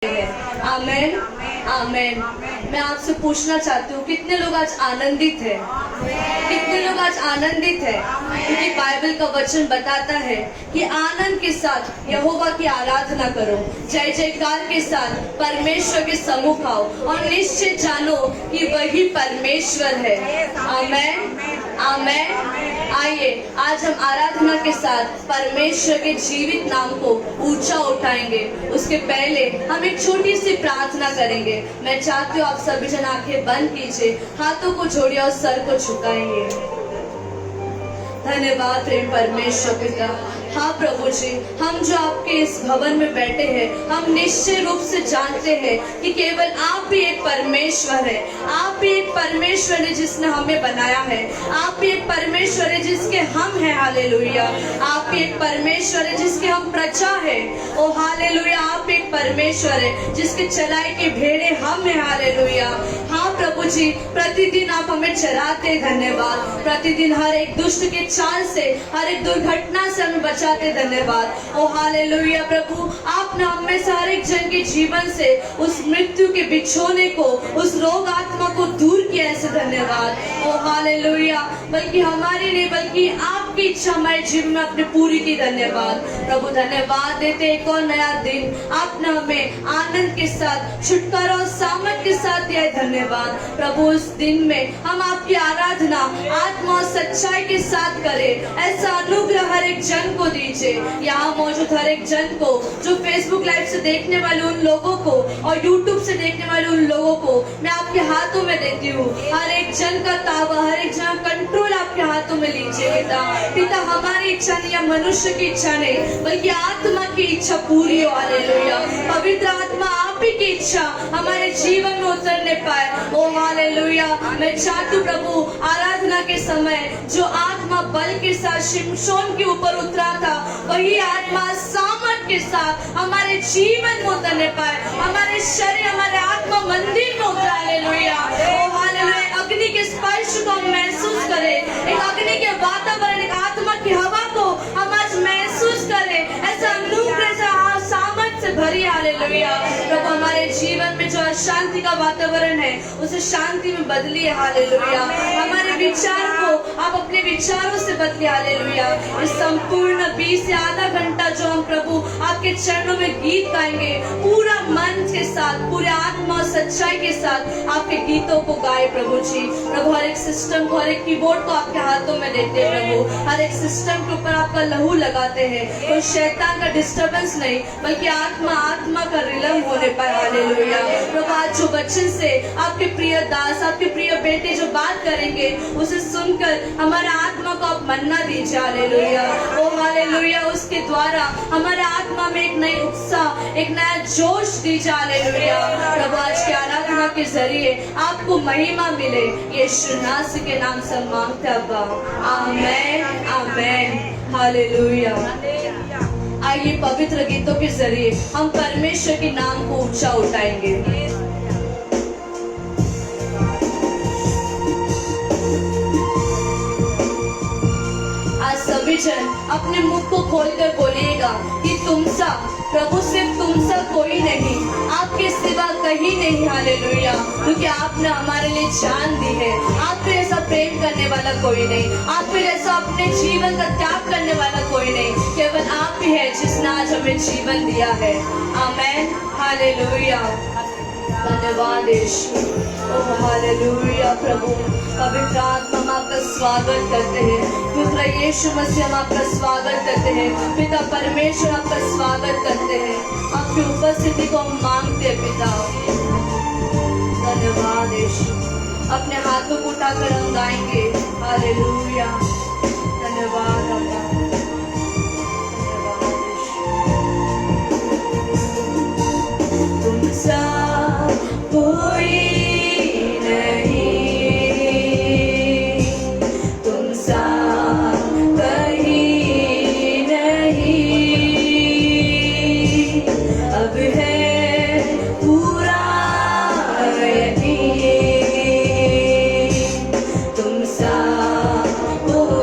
आमेन आमेन। मैं आपसे पूछना चाहती हूँ, कितने लोग आज आनंदित हैं? कितने लोग आज आनंदित हैं? क्योंकि बाइबल का वचन बताता है कि आनंद के साथ यहोवा की आराधना करो, जय जयकार के साथ परमेश्वर के सम्मुख आओ और निश्चित जानो कि वही परमेश्वर है। आमेन आमेन। आइए आज हम आराधना के साथ परमेश्वर के जीवित नाम को ऊंचा उठाएंगे। उसके पहले हम एक छोटी सी प्रार्थना करेंगे। मैं चाहती हूँ आप सभी जन आंखें बंद कीजिए, हाथों को जोड़िए और सर को झुकाएंगे। धन्यवाद प्रेम परमेश्वर पिता। हाँ प्रभु जी, हम जो आपके इस भवन में बैठे हैं, हम निश्चय रूप से जानते हैं कि केवल आप ही एक परमेश्वर है। आप ही एक परमेश्वर है जिसने हमें बनाया है। आप ही एक परमेश्वर है जिसके हम हैं। हालेलुया। आप ही एक परमेश्वर है जिसके हम प्रजा है। ओ हालेलुया। आप एक परमेश्वर है जिसके चलाए के भेड़े हम हैं। हालेलुया। हाँ प्रभु जी, प्रतिदिन आप हमें चराते। धन्यवाद। प्रतिदिन हर एक दुष्ट के चाल से, हर एक दुर्घटना से हमें बचाते। धन्यवाद। ओ हालेलुया प्रभु, आपने हमें से हर एक जन के जीवन से उस मृत्यु के बिछोने को, उस रोग आत्मा को दूर किया। ऐसे धन्यवाद। ओ हालेलुया। बल्कि हमारी नहीं, बल्कि आपकी इच्छा हमारे जीवन में आपने पूरी की। धन्यवाद प्रभु। धन्यवाद देते एक और नया दिन आपने हमें आनंद के साथ, छुटकारा और सामर्थ के साथ दिया। धन्यवाद प्रभु। उस दिन में हम आपकी आराधना आत्मा और सच्चाई के साथ करें। ऐसा अनुग्रह हर एक जन को दीजिए। यहाँ मौजूद हर एक जन को, जो फेसबुक लाइव से देखने वाले उन लोगों को और यूट्यूब से देखने वाले उन लोगों को मैं आपके हाथों में देती हूँ। हर एक जन का ताबा, हर एक जन कंट्रोल आपके हाथों में लीजिए। पिता पिता, हमारी इच्छा नहीं या मनुष्य की इच्छा नहीं, बल्कि आत्मा की इच्छा पूरी हो। हालेलुया। पवित्र आत्मा आप ही की इच्छा हमारे जीवन में उतरने पाए। ओ हालेलुया। मैं चाहती हूँ प्रभु, आराधना के समय जो आत्मा बल के साथ शिमशोन के ऊपर उतरा था, वही आत्मा सामर्थ के साथ हमारे जीवन में उतरने पाए। हमारे शरीर, हमारे आत्मा मंदिर में उतरा। हालेलुया। ओ हालेलुया। अग्नि के स्पर्श को हम महसूस करें। एक अग्नि के वातावरण, एक आत्मा की हवा को हम आज महसूस करें। ऐसा अनुग्रह से, सामर्थ से भरी। हालेलुया प्रभु, हमारे जीवन में जो अशांति का वातावरण है उसे शांति में बदलिए। हालेलुया। हमारे विचार को आप अपने विचारों से बदलिए। हालेलुया। इस संपूर्ण 20 से आधा घंटा जो हम प्रभु आपके चरणों में गीत गाएंगे, पूरा मन के साथ, पूरे आत्मा और सच्चाई के साथ आपके गीतों को गाए। प्रभु जी प्रभु, हर एक सिस्टम को, हर एक कीबोर्ड को आपके हाथों में देते हैं। प्रभु हर एक सिस्टम के ऊपर आपका लहू लगाते हैं। कोई शैतान का डिस्टर्बेंस नहीं, बल्कि आत्मा का रिलम होने पर। हालेलुया प्रभु, आज जो वचन से आपके प्रिय दास, आपके प्रिय बेटे जो बात करेंगे, उसे सुनकर हमारे आत्मा को आप मन्ना दीजिए। हालेलुया। ओ हालेलुया। उसके द्वारा हमारे आत्मा में एक नई उत्साह, एक नया जोश दीजिए। हालेलुया प्रभु, आज की आराधना के जरिए आपको महिमा मिले। यीशु नासरी के नाम से मांगते अब्बा। आमेन आमेन। हालेलुया। आइए पवित्र गीतों के जरिए हम परमेश्वर के नाम को ऊंचा उठाएंगे। आज सभी जन अपने मुख को खोलकर बोलिएगा कि तुमसा प्रभु, सिर्फ तुमसा कोई नहीं, आपके सिवा कहीं नहीं। हालेलुया। क्योंकि आपने हमारे लिए जान दी है। आप पे ऐसा प्रेम करने वाला कोई नहीं, आप पे ऐसा अपने जीवन का त्याग करने वाला कोई नहीं। केवल आप ही है जिसने आज हमें जीवन दिया है। आमेन। हालेलुया। धन्यवाद यीशु। ओह हालेलुया प्रभु। पवित्र आत्मा हम आपका स्वागत करते हैं। पुत्र यीशु मसीह हम आपका स्वागत करते हैं। पिता परमेश्वर आपका स्वागत करते हैं। आपकी उपस्थिति को हम मांगते हैं पिता। धन्यवाद यीशु। अपने हाथों को उठाकर हम गाएंगे। हालेलुया। धन्यवाद अब्बा। तुमसा कोई नहीं, तुमसा कहीं नहीं। अब है पूरा यकीन, तुमसा कोई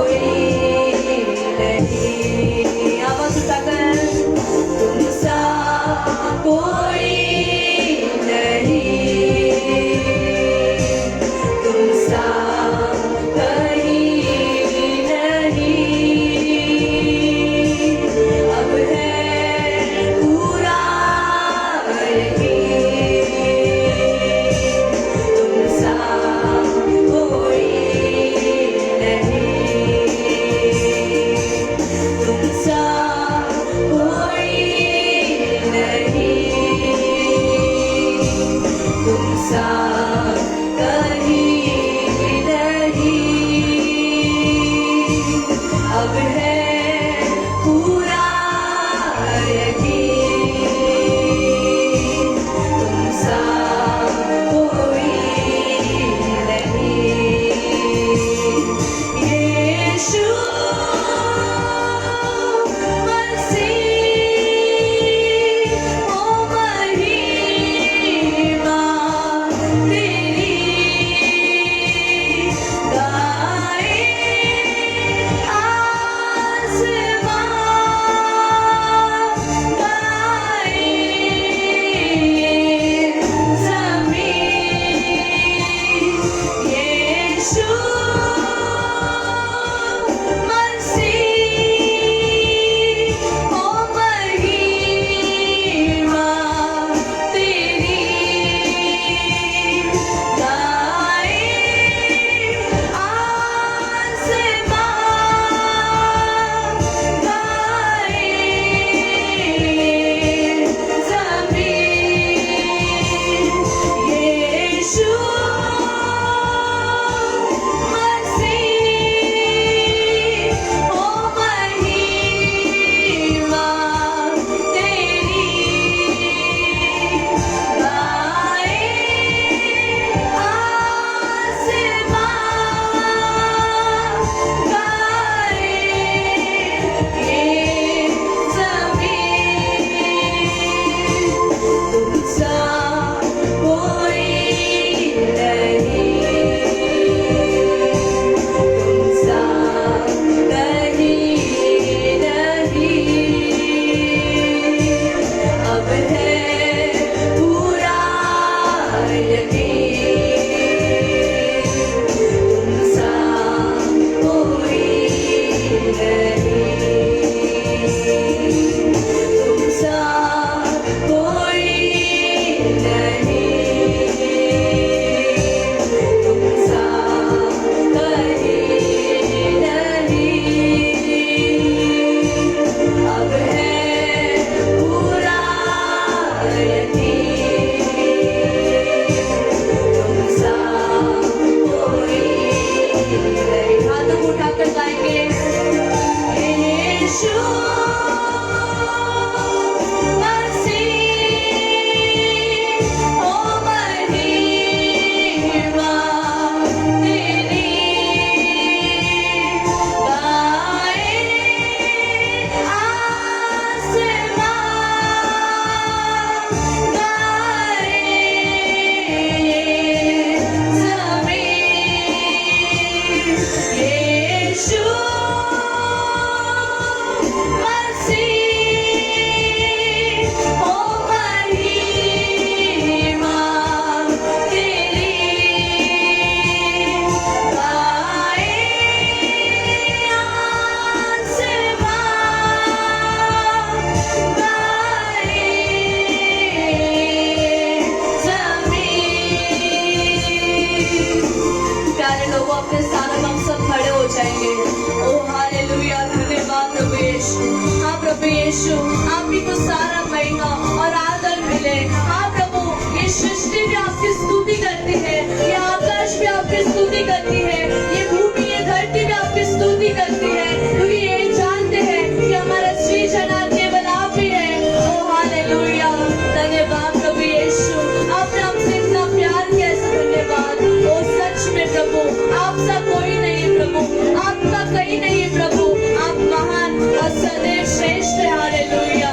यीशु आप ही को सारा महिमा और आदर मिले। हाँ प्रभु, ये सृष्टि भी आपकी स्तुति करती है, ये आकाश भी आपकी स्तुति करती है, ये भूमि ये धरती भी आपकी स्तुति करती है, क्योंकि ये जानते हैं कि हमारा सृजनहार केवल आप ही है। ओ हालेलुया, धन्यवाद प्रभु यीशु, आपने हमसे इतना प्यार किया, ऐसा धन्यवाद। ओ सच में प्रभु आपसा कोई नहीं प्रभु, आपका कहीं नहीं प्रभु, आप महान और सदैव श्रेष्ठ है। हालेलुया,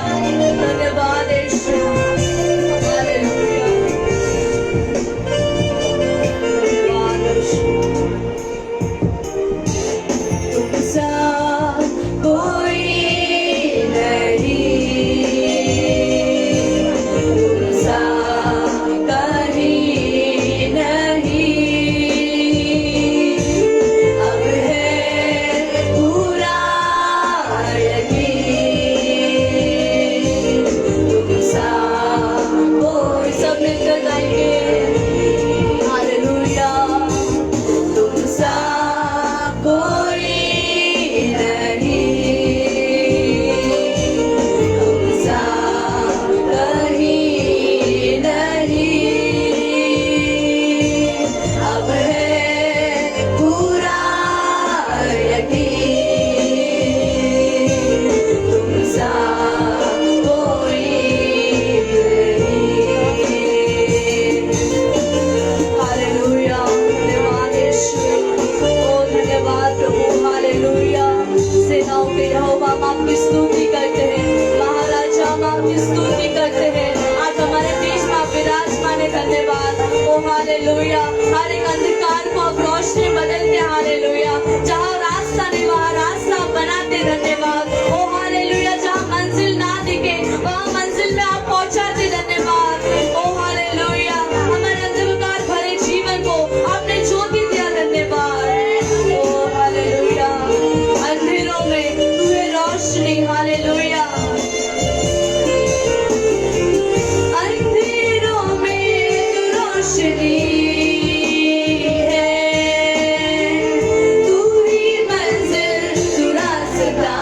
धन्यवाद यीशु, हालेलुया, धन्यवाद यीशु। तुमसा कोई नहीं, तुमसा कहीं नहीं, अब है पूरा यकीन, तुमसा कोई, सब मिलकर गाएंगे हालेलुया। तुमसा कोई नहीं, तुमसा कहीं नहीं, अब है पूरा यकीन, तुमसा कोई नहीं। हालेलुया, धन्यवाद यीशु, ओ धन्यवाद प्रभु, हालेलुया। सेनाओं के यहोवा हम आपकी स्तुति करते हैं, महाराजा हम आपकी स्तुति करते हैं, आज हमारे बीच में आप विराजमान है, धन्यवाद। ओ हालेलुया, हर एक अंधकार को आप रोशनी बदलते, हालेलुया, जहाँ रास्ता नहीं वहाँ रास्ता आप बनाते, धन्यवाद। ओ हालेलुया, जहाँ मंजिल ना दिखे वहाँ मंजिल में आप पहुँचाते, धन्यवाद। ओ हालेलुया, हमारे अंधकार भरे जीवन को आपने ज्योति दिया, धन्यवाद। ओ हालेलुया, अंधेरों में तू है रोशनी, हालेलुया, अंधेरों में तू रोशनी है, तू ही मंजिल, तू रास्ता,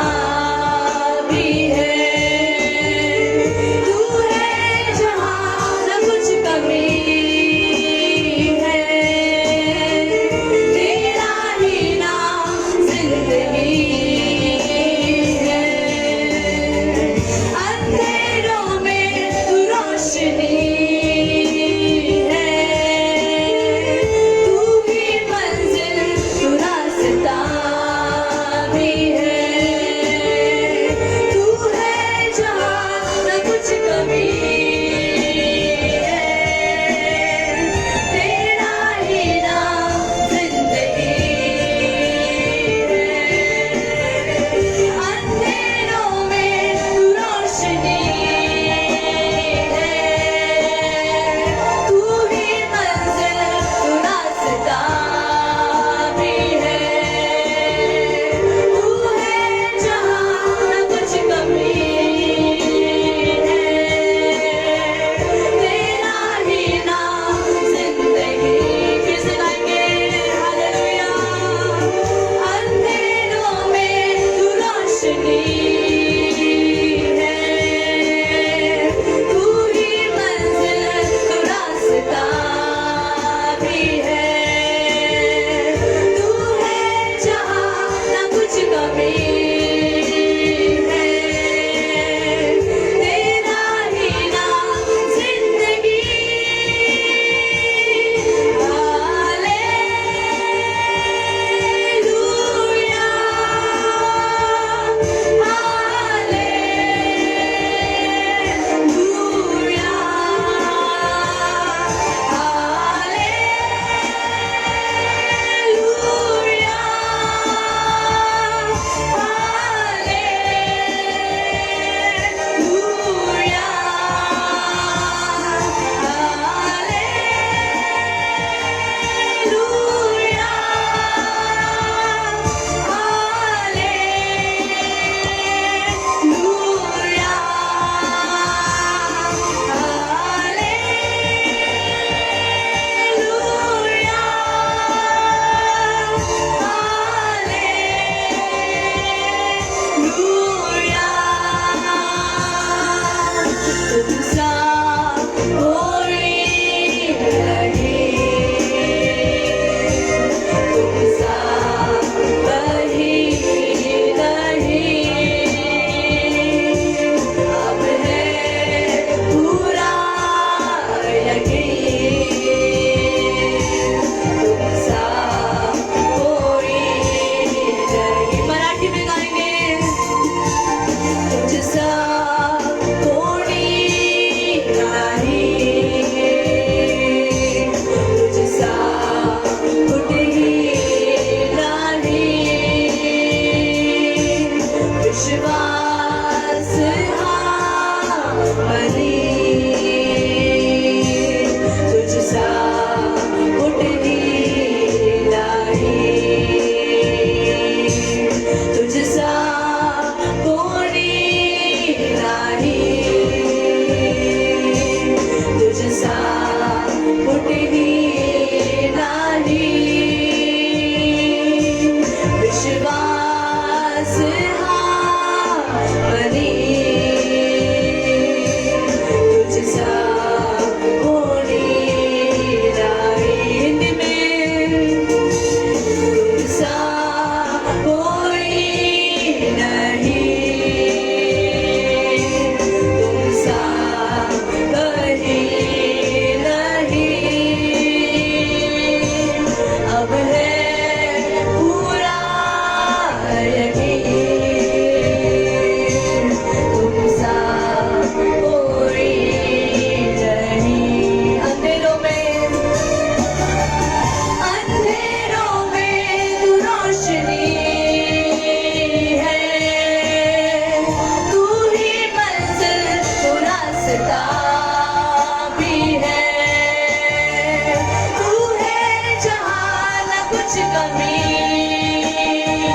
कमी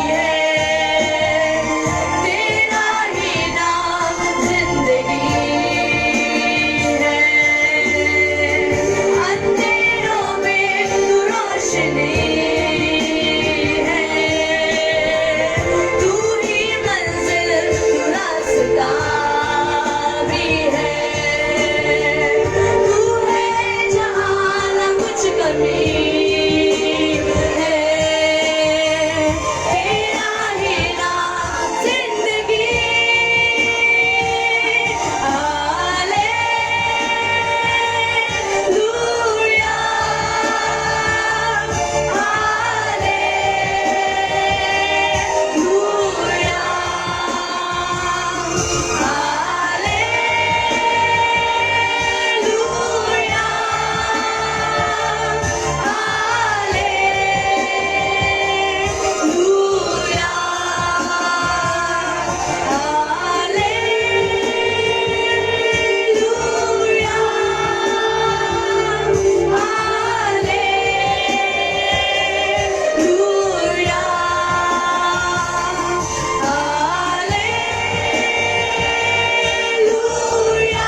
है। तेरा ही नाम जिंदगी है। अंधेरों में तू रोशनी है। तू ही मंजिल तू रास्ता भी है। तू है जहाँ ना कुछ कमी है। तेरा ही नाम जिंदगी। Hallelujah hallelujah hallelujah hallelujah hallelujah hallelujah hallelujah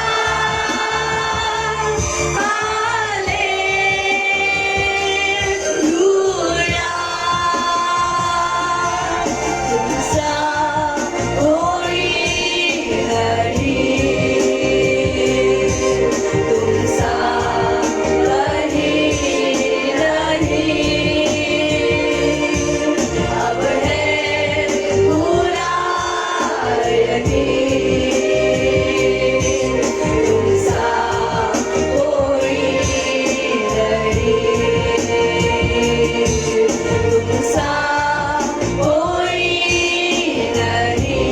hallelujah. तुमसा कोई नहीं, तुमसा कहीं नहीं। अब है पूरा यकीन, तुमसा कोई नहीं, तुमसा कोई नहीं,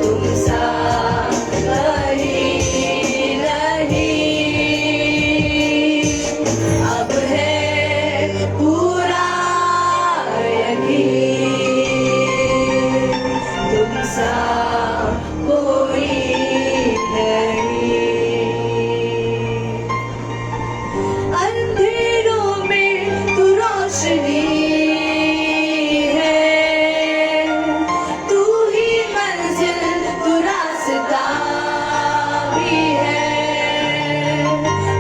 तुमसा कहीं नहीं। अब है पूरा यकीन, तुमसा कोई नहीं। अंधेरों में तू रोशनी है। तू ही मंजिल तू रास्ता भी है।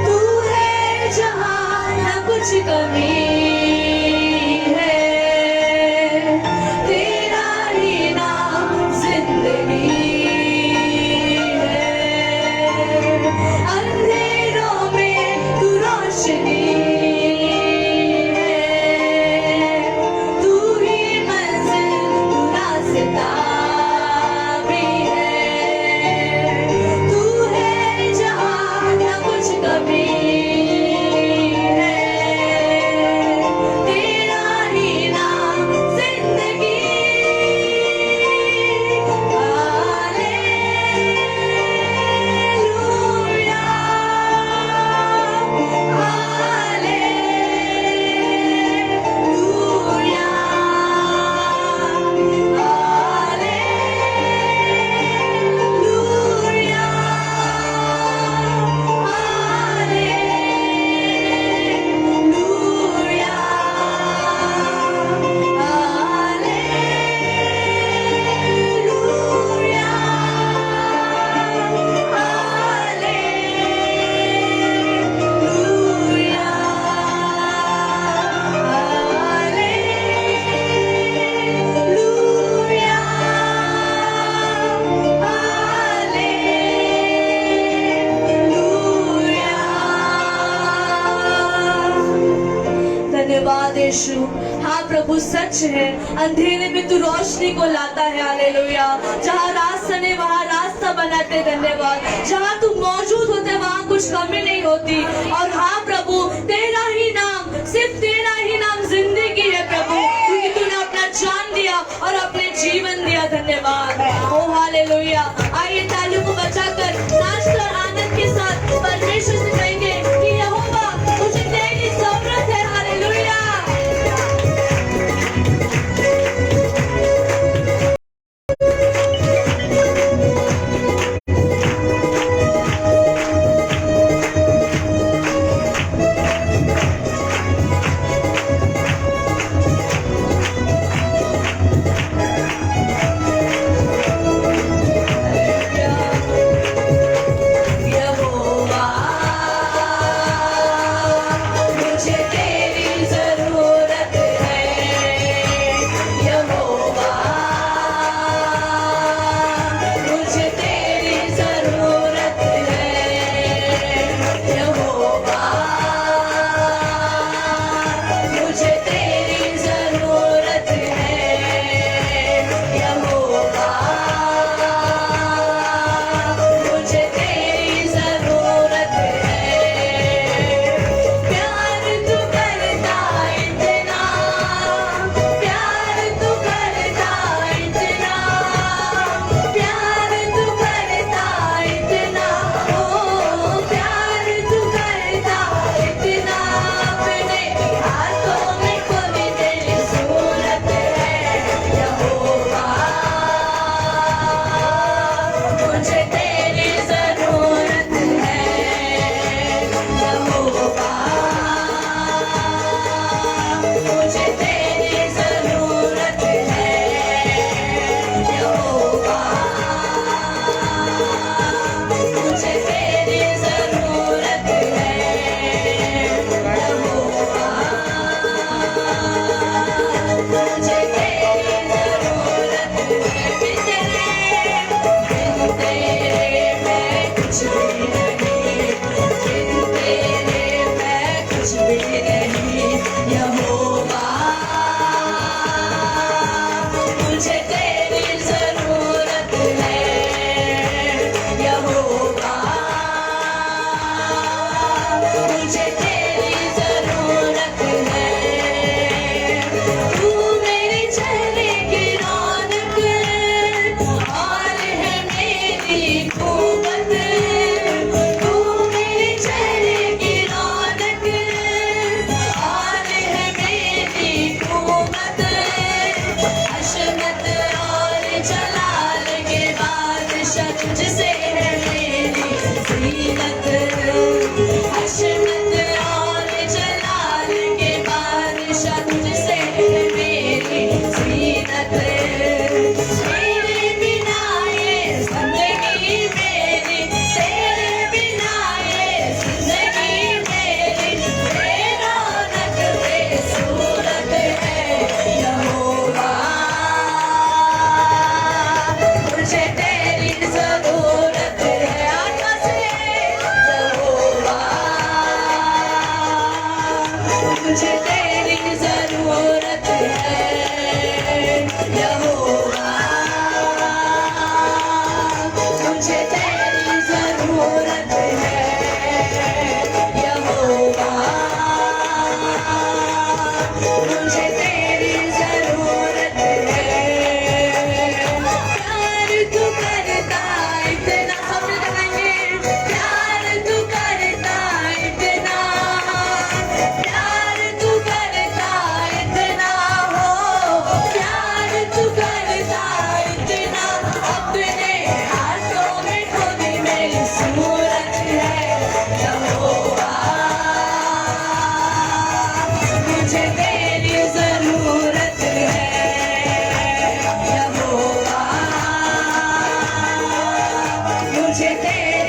तू है जहाँ ना कुछ कमी है। तेरा ही नाम जिंदगी है। अंधेरों में तू रोशनी है। तू ही मंजिल तू रास्ता भी है। तू है जहाँ ना कुछ कमी है। तेरा ही नाम जिंदगी। Hallelujah hallelujah hallelujah hallelujah hallelujah धन्यवाद यीशु। हाँ प्रभु सच है, अंधेरे में तू रोशनी को लाता है। हालेलुया। जहाँ रास्ता नहीं वहाँ रास्ता बनाते। धन्यवाद। जहाँ तू मौजूद होते वहाँ कुछ कमी नहीं होती। और हाँ प्रभु तेरा ही नाम, सिर्फ तेरा ही नाम जिंदगी है प्रभु, क्योंकि तूने अपना जान दिया और अपने जीवन दिया। धन्यवाद। ओ हालेलुया। आइए तालियों को बजाकर नाच और आनंद के साथ परमेश्वर से कहेंगे कि यहोवा मुझे तेरी जरूरत है। हालेलुया।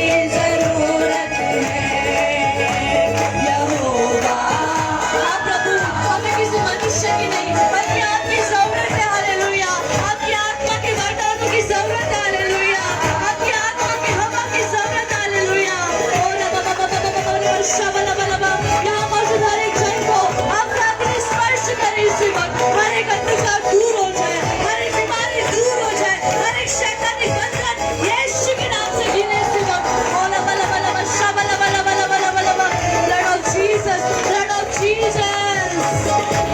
तेरी जरूरत है यहोवा। हाँ प्रभु, हमें किसी मनुष्य की नहीं बल्कि आपकी जरूरत है। हालेलुया। आपकी आत्मा के वरदानों की जरूरत है। हालेलुया। आपकी आत्मा की हवा की जरूरत है। हालेलुया। यहाँ मौजूद हर एक जन को आपका अग्नि स्पर्श करे इसी वक्त। हर एक अंधकार दूर हो जाए, हर एक बीमारी दूर हो जाए, हर एक शैतानी बंधन यीशु के नाम से गिरे इसी वक्त। Blood of Jesus, blood of Jesus,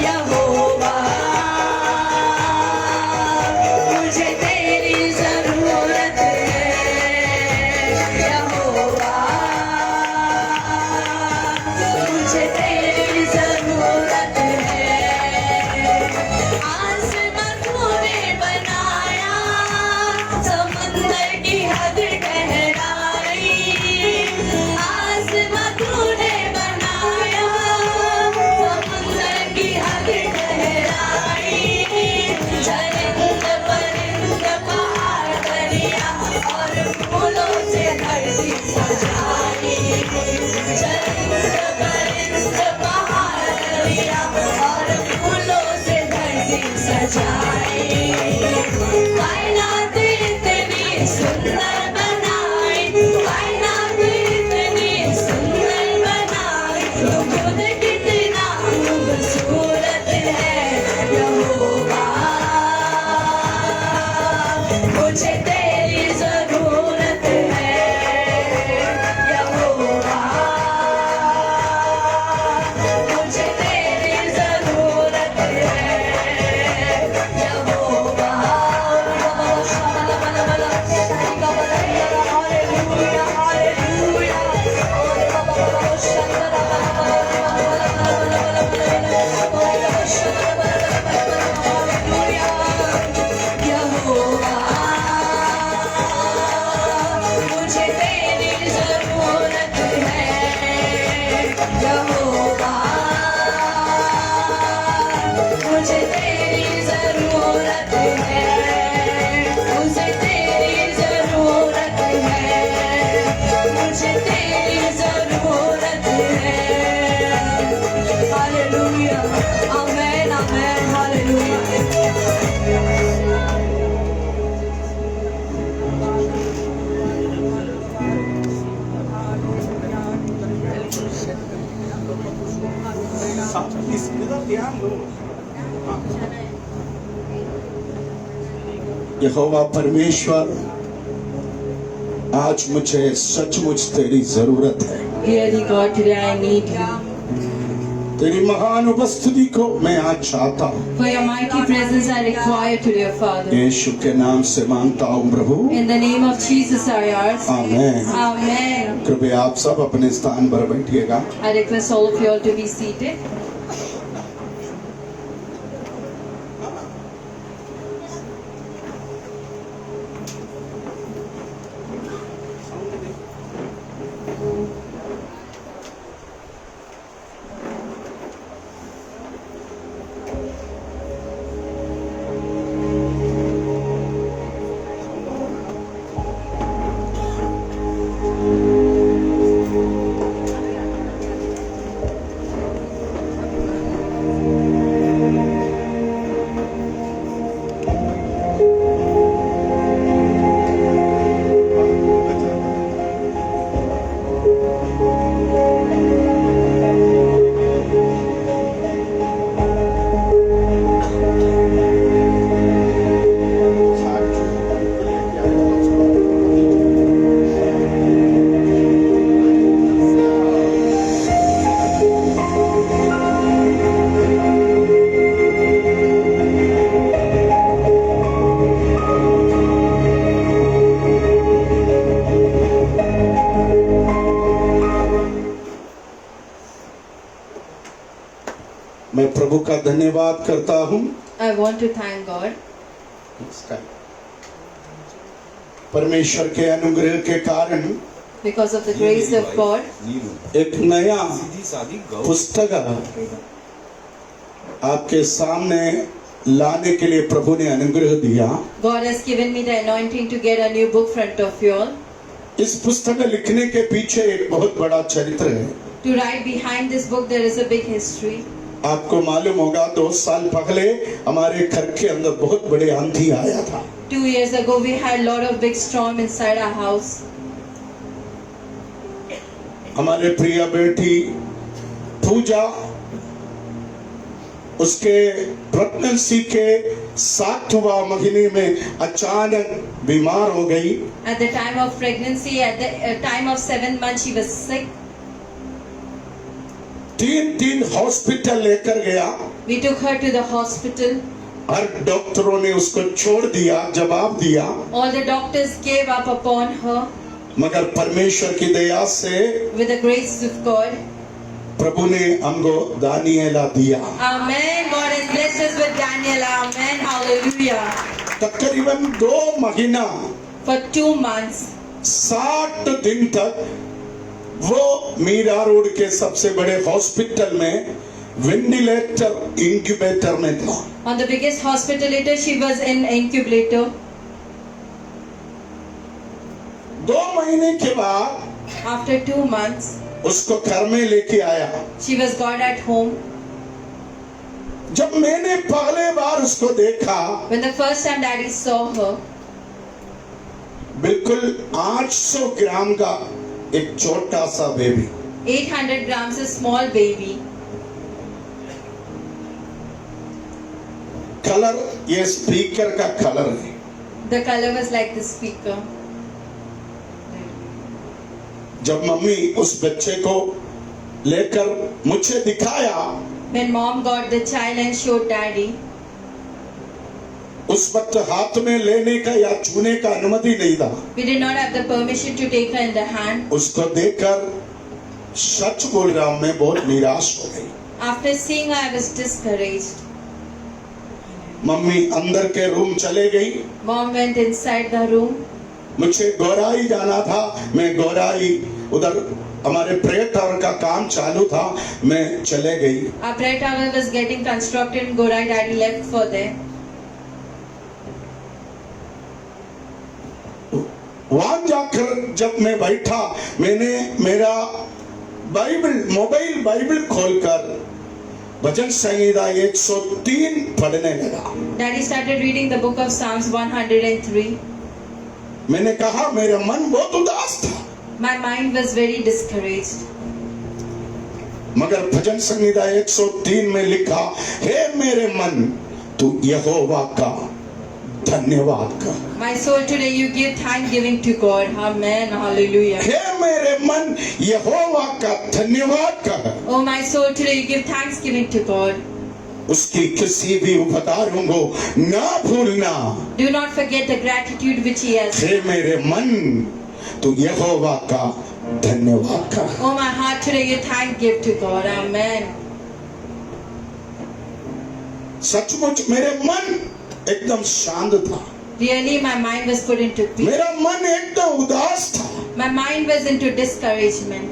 यहोवा मुझे तेरी जरूरत है यहोवा, मुझे तेरी जरूरत है। आसमां तूने बनाया, समंदर की हद ठहराई। आसमां तूने बनाया, समंदर की हद ठहराई। चरिंद परिंद पहाड़ दरिया और फूलों से धरती सजाई। चरिंद परिंद पहाड़ दरिया और फूलों से धरती सजाई। कायनात इतनी सुंदर बनाई, कायनात इतनी सुंदर बनाई, तो खुद कितना खूबसूरत है यहोवा। मुझे तेरी जरूरत है यहोवा, मुझे तेरी जरूरत है यहोवा। Hallelujah, hallelujah. यहोवा मुझे तेरी जरूरत है यहोवा, मुझे तेरी जरूरत है, मुझे तेरी जरूरत है, मुझे तेरी जरूरत है। हालेलुया, आमेन, आमेन, हालेलुया। इसका ध्यान दो। यहोवा परमेश्वर, आज मुझे सचमुच तेरी जरूरत है। Dear God, today I need you. तेरी महान उपस्थिति को मैं आज चाहता हूँ। For your mighty presence I require today, Father. यीशु के नाम से मांगता हूँ प्रभु, In the name of Jesus I ask. Amen. Amen. कृपया आप सब अपने स्थान पर बैठिएगा। I request all of you all to be seated. मैं प्रभु का धन्यवाद करता हूँ। I want to thank God परमेश्वर के अनुग्रह के कारण because of the grace of God. एक नया पुस्तक आपके सामने लाने के लिए प्रभु ने अनुग्रह दिया। God has given me the anointing to get a new book front of you all. इस पुस्तक लिखने के पीछे एक बहुत बड़ा चरित्र है। To write behind this book, there is a big history. आपको मालूम होगा 2 साल पहले हमारे घर के अंदर बहुत बड़े आंधी आया था। 2 years ago, we had a lot of big storm inside our house. हमारे प्रिय बेटी पूजा उसके प्रेगनेंसी के 7वां महीने में अचानक बीमार हो गई। At the time of pregnancy, at the time of 7 months, she was sick. 3 hospital लेकर गया। We took her to the hospital. हर डॉक्टरों ने उसको छोड़ दिया, जवाब दिया। All the doctors gave up upon her. मगर परमेश्वर की दया से With the grace of God. प्रभु ने हमको दानिएला दिया। Amen. God has blessed us with Daniel. Amen. Hallelujah. तकरीबन 2 महीना For 2 months. 60 दिन तक वो मीरा रोड के सबसे बड़े हॉस्पिटल में वेंटिलेटर इंक्यूबेटर में था। On the biggest hospital later, she was in incubator. 2 महीने के बाद After 2 months, उसको घर में लेके आया। she was got at home. जब मैंने पहले बार उसको देखा, When the first time Daddy saw her, बिल्कुल 800 ग्राम का एक छोटा सा baby. 800 grams, a small baby. Colour ये स्पीकर का कलर है। The color was like the speaker. जब मम्मी उस बच्चे को लेकर मुझे दिखाया, When mom got the child and showed Daddy, उस वक्त हाथ में लेने का या छूने का अनुमति नहीं था। we did not have the permission to take her in the hand. उसको देखकर सच बोल रहा हूं, मैं बहुत निराश हो गई। After seeing her, I was discouraged. Mummy अंदर के रूम चले गई। Mom went inside the room. मुझे गौराई जाना था, मैं गौराई उधर हमारे प्रेयर टावर का काम चालू था, मैं चले गई। Our prayer tower was getting constructed in Gorai. Daddy left for there. वहां जाकर जब मैं बैठा, मैंने मेरा मोबाइल बाइबल खोलकर भजन संहिता 103 पढ़ने लगा। Daddy started reading the book of Psalms 103. मैंने कहा मेरा मन बहुत उदास था। My mind was very discouraged. मगर भजन संहिता 103 में लिखा, हे मेरे मन तू यहोवा का धन्यवाद कर। My soul, today you give thanksgiving to God. Amen. Hallelujah. हे मेरे मन यहोवा का धन्यवाद कर। Oh my soul, today you give thanksgiving to God. उसकी किसी भी उपकारों को ना भूलना। Do not forget the gratitude which He has. हे मेरे मन तू यहोवा का धन्यवाद कर। Oh my heart, today you thank give to God. Amen. सचमुच मेरे मन एकदम शांत था। Really, my mind was put into peace. मेरा मन एकदम उदास था। My mind was into discouragement.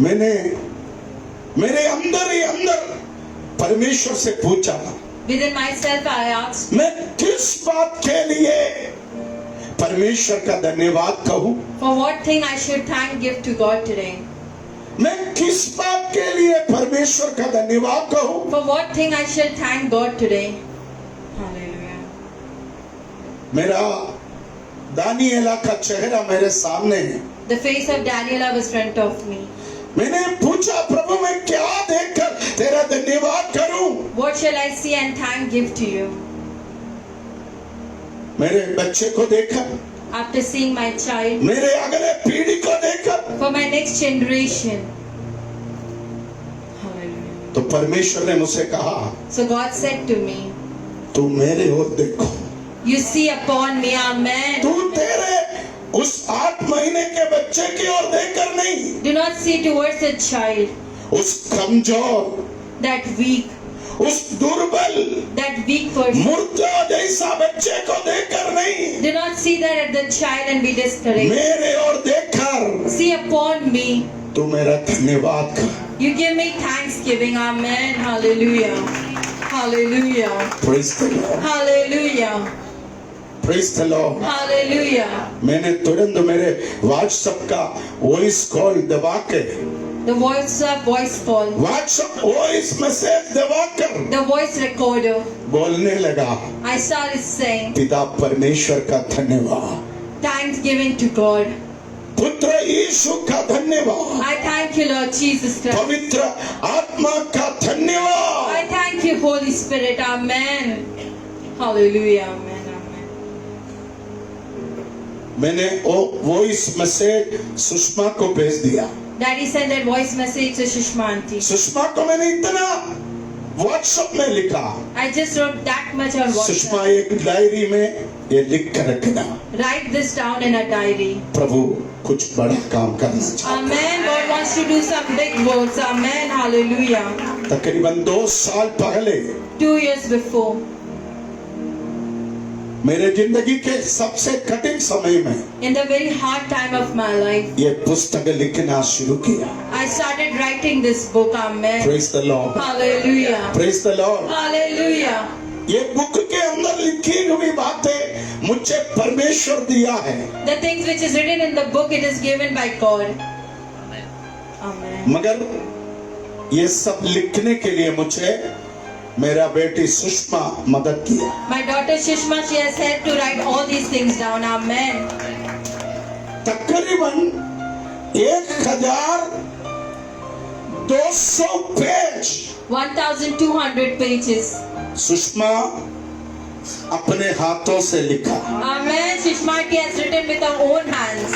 मैंने मेरे अंदर ही अंदर परमेश्वर से पूछा, Within myself, I asked, मैं किस बात के लिए परमेश्वर का धन्यवाद कहूं? for what thing I should thank give to God today? मैं किस बात के लिए परमेश्वर का धन्यवाद कहूं? For what thing I should thank God today? Hallelujah. मेरा दानिएला का चेहरा मेरे सामने है। The face of Daniela was front of me. मैंने पूछा, प्रभु मैं क्या देखकर तेरा धन्यवाद करूं? What shall I see and thank give to you? मेरे बच्चे को देखा, After seeing my child, मेरे अगले पीढ़ी को देखा, for my next generation. Hallelujah. तो परमेश्वर ने मुझसे कहा, So God said to me, तू मेरे ओर देखो। you see upon me, amen. तू तेरे उस 8 महीने के बच्चे की ओर देखकर नहीं, Do not see towards the child, उस कमजोर, that weak उस दुर्बल, person. मुर्दा जैसा बच्चे को देखकर नहीं, Do not see that at the child and be discouraged. मेरे ओर देखकर See upon me. तू मेरा धन्यवाद कर। You give me thanksgiving, amen. Hallelujah. Hallelujah. Praise the Lord. Hallelujah. Praise the Lord. Hallelujah. मैंने तुरंत मेरे व्हाट्सएप का वॉइस कॉल दबा के The voice call. WhatsApp voice message दबा कर The voice recorder. बोलने लगा, I started saying पिता परमेश्वर का धन्यवाद, thanksgiving to God. पुत्र यीशु का धन्यवाद, I thank you, Lord Jesus Christ. पवित्र आत्मा का धन्यवाद। I thank you, Holy Spirit. Amen. Hallelujah. Amen. Amen. मैंने वो वॉइस मैसेज सुषमा को भेज दिया। Daddy sent that voice message to Sushma auntie. Sushma को मैंने इतना व्हाट्सएप में लिखा, I just wrote that much on Sushma WhatsApp. एक डायरी में ये लिख कर रखना, Write this down in a diary. प्रभु कुछ बड़ा काम करना चाहता Amen. God wants to do some big works. Amen. Hallelujah. है। तकरीबन 2 साल पहले 2 years before, मेरे जिंदगी के सबसे कठिन समय में in the very hard time of my life, ये पुस्तक लिखना शुरू किया। I started writing this book. Amen. Praise the Lord, Hallelujah. Praise the Lord. Hallelujah. ये बुक के अंदर लिखी हुई बातें मुझे परमेश्वर दिया है, The things which is written in the book, it is given by God. Amen. मगर ये सब लिखने के लिए मुझे मेरा बेटी सुषमा मदद किया। My daughter Shishma, she has helped to write all these things down. Amen. तकरीबन 1200 पेज 1,200 pages. सुषमा अपने हाथों से लिखा। Amen. Shishma has written with her own hands.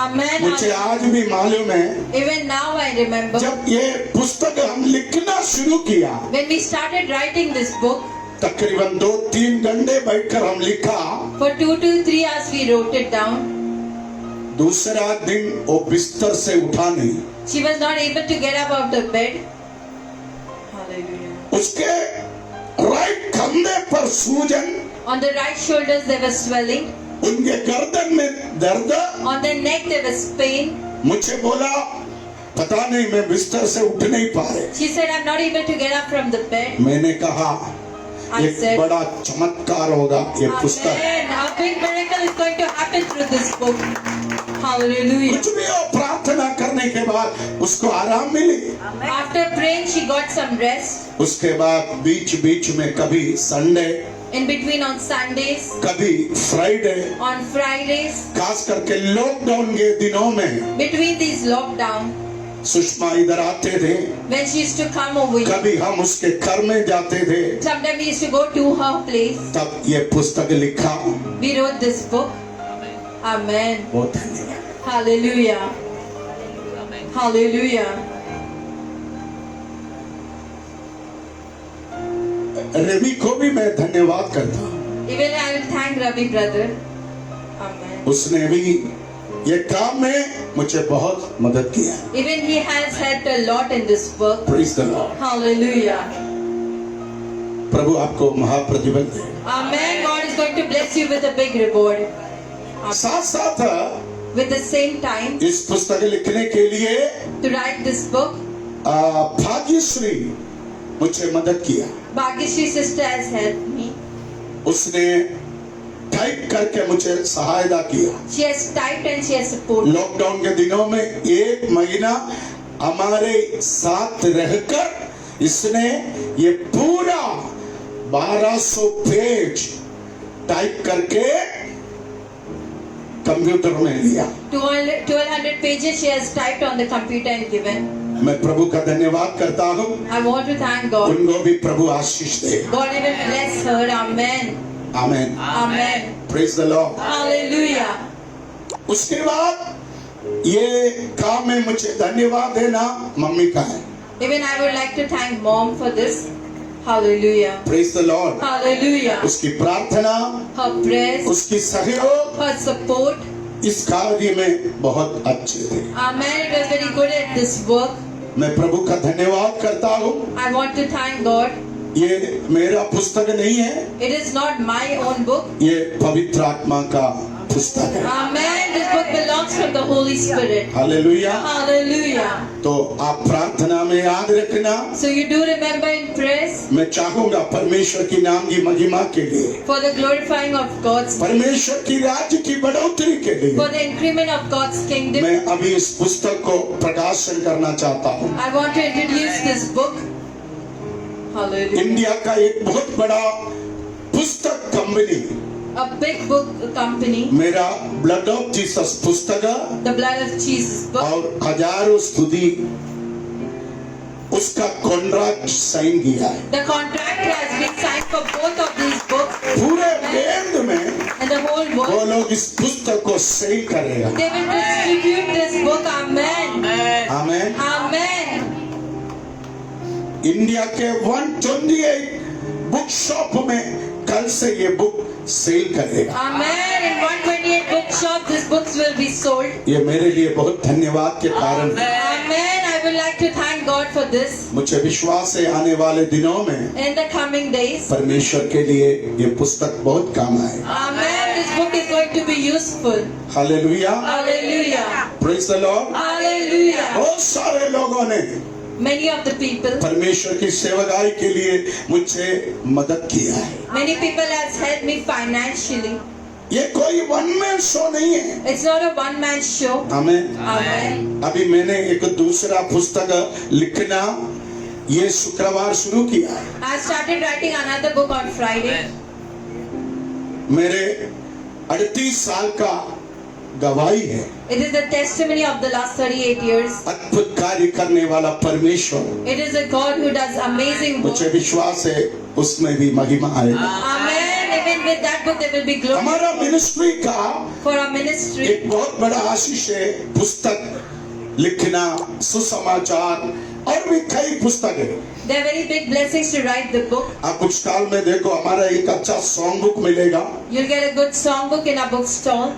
Amen. मुझे आज भी मालूम है, Even now I remember जब ये पुस्तक हम लिखना शुरू किया, when we started writing this book, तकरीबन 2-3 घंटे बैठकर हम लिखा। for 2 to 3 hours we wrote it down. दूसरा दिन वो बिस्तर से उठा नहीं, She was not able to get up out of bed. Hallelujah. उसके राइट कंधे पर सूजन, On the right shoulders there was swelling. उनके गर्दन में दर्द। On the neck there was pain. मुझे बोला, पता नहीं मैं बिस्तर से उठ नहीं पा रहे। She said, I'm not able to get up from the bed. मैंने कहा, I एक said, बड़ा चमत्कार होगा ये पुस्तक। Amen. A big miracle is going to happen through this book. Hallelujah. कुछ भी हो, प्रार्थना करने के बाद उसको आराम मिली। After praying, she got some rest. उसके बाद बीच बीच में कभी Sunday, In between on Sundays, कभी फ्राइडे, on Fridays, खास करके लॉकडाउन के दिनों में between these lockdown, सुषमा इधर आते थे, when she used to come over here, कभी हम उसके घर में जाते थे, sometimes we used to go to her place. तब ये पुस्तक लिखा। We wrote this book. Amen. बहुत धन्यवाद। Hallelujah. Hallelujah. रवि को भी मैं धन्यवाद करता हूँ, Even I will thank Ravi brother. Amen. उसने भी ये काम में मुझे बहुत मदद किया। Even he has helped a lot in this work. Praise the Lord. Hallelujah. प्रभु आपको महाप्रतिफल दे। Amen. God is going to bless you with a big reward. साथ साथ With the same time, इस पुस्तक लिखने के लिए to write this book, Bhagyashree मुझे मदद किया। Bhagyashree sister has helped me. उसने टाइप करके मुझे सहायता किया। She has typed and she has supported. Lockdown के दिनों में 1 महीना हमारे साथ रहकर इसने ये पूरा 1200 पेज टाइप करके कंप्यूटर में लिया। 1200 pages she has typed on the computer and given. मैं प्रभु का धन्यवाद करता हूँ। I want to thank God. उनको भी प्रभु आशीष दे। God even bless her. Amen. Amen. Amen. Praise the Lord. Hallelujah. उसके बाद ये काम में मुझे धन्यवाद देना मम्मी का है। Even I would like to thank mom for this. Hallelujah. Praise the Lord. Hallelujah. उसकी प्रार्थना, Her prayers, उसकी सहयोग her support. इस कार्य में बहुत अच्छे थे। Amen. It was very good at this work. मैं प्रभु का धन्यवाद करता हूँ। I want to thank God. ये मेरा पुस्तक नहीं है, It is not my own book. ये पवित्र आत्मा का पुस्तक है। Amen. This book belongs from the Holy Spirit. Hallelujah. Hallelujah. तो आप प्रार्थना में याद रखना। So you do remember in prayers मैं चाहूंगा परमेश्वर की नाम की महिमा के लिए, for the glorifying of God's, परमेश्वर की राज्य की बढ़ोतरी के लिए for the increment of God's kingdom. मैं अभी इस पुस्तक को प्रकाशन करना चाहता हूँ। I want to introduce this book. Hallelujah. India का एक बहुत बड़ा पुस्तक company, A big book company, मेरा ब्लड ऑफ जीसस पुस्तक the Blood of Jesus book, और हजारों स्तुति उसका कॉन्ट्रैक्ट साइन किया है। the contract has been signed for both of these books, पूरे वर्ल्ड में and the whole वो world. लोग इस पुस्तक को सेल करेगा। They will distribute this book. Amen. Amen. Amen. India के 128 बुक शॉप में कल से ये बुक सेल करेगा। Amen. In 128 bookshop, these books will be sold. ये मेरे लिए बहुत धन्यवाद के कारण है। Amen. I would like to thank God for this. मुझे विश्वास है आने वाले दिनों में In the coming days, परमेश्वर के लिए ये पुस्तक बहुत काम आएगा। Amen. This book is going to be useful. Hallelujah, Hallelujah. Praise the Lord. Hallelujah. बहुत सारे लोगों ने Many of the people, परमेश्वर की सेवकाई के लिए मुझे मदद किया है। many people has helped me financially. ये कोई वन मैन शो नहीं है। It's not a one-man show. हमें Amen. अभी मैंने एक दूसरा पुस्तक लिखना ये शुक्रवार शुरू किया है। I started writing another book on Friday. मेरे 38 साल का गवाही है। It is the testimony of the last 38 years. अद्भुत कार्य करने वाला परमेश्वर, It is a God who does amazing work. मुझे विश्वास है उसमें भी महिमा आएगा। Amen. Even with that book there will be glory हमारा मिनिस्ट्री का for our ministry. एक बहुत बड़ा आशीष है पुस्तक लिखना, सुसमाचार और भी कई पुस्तकें। They are very big blessings to write the book. आप कुछ साल में देखो हमारा एक अच्छा सॉन्ग बुक मिलेगा। You'll get a good song book in our bookstall.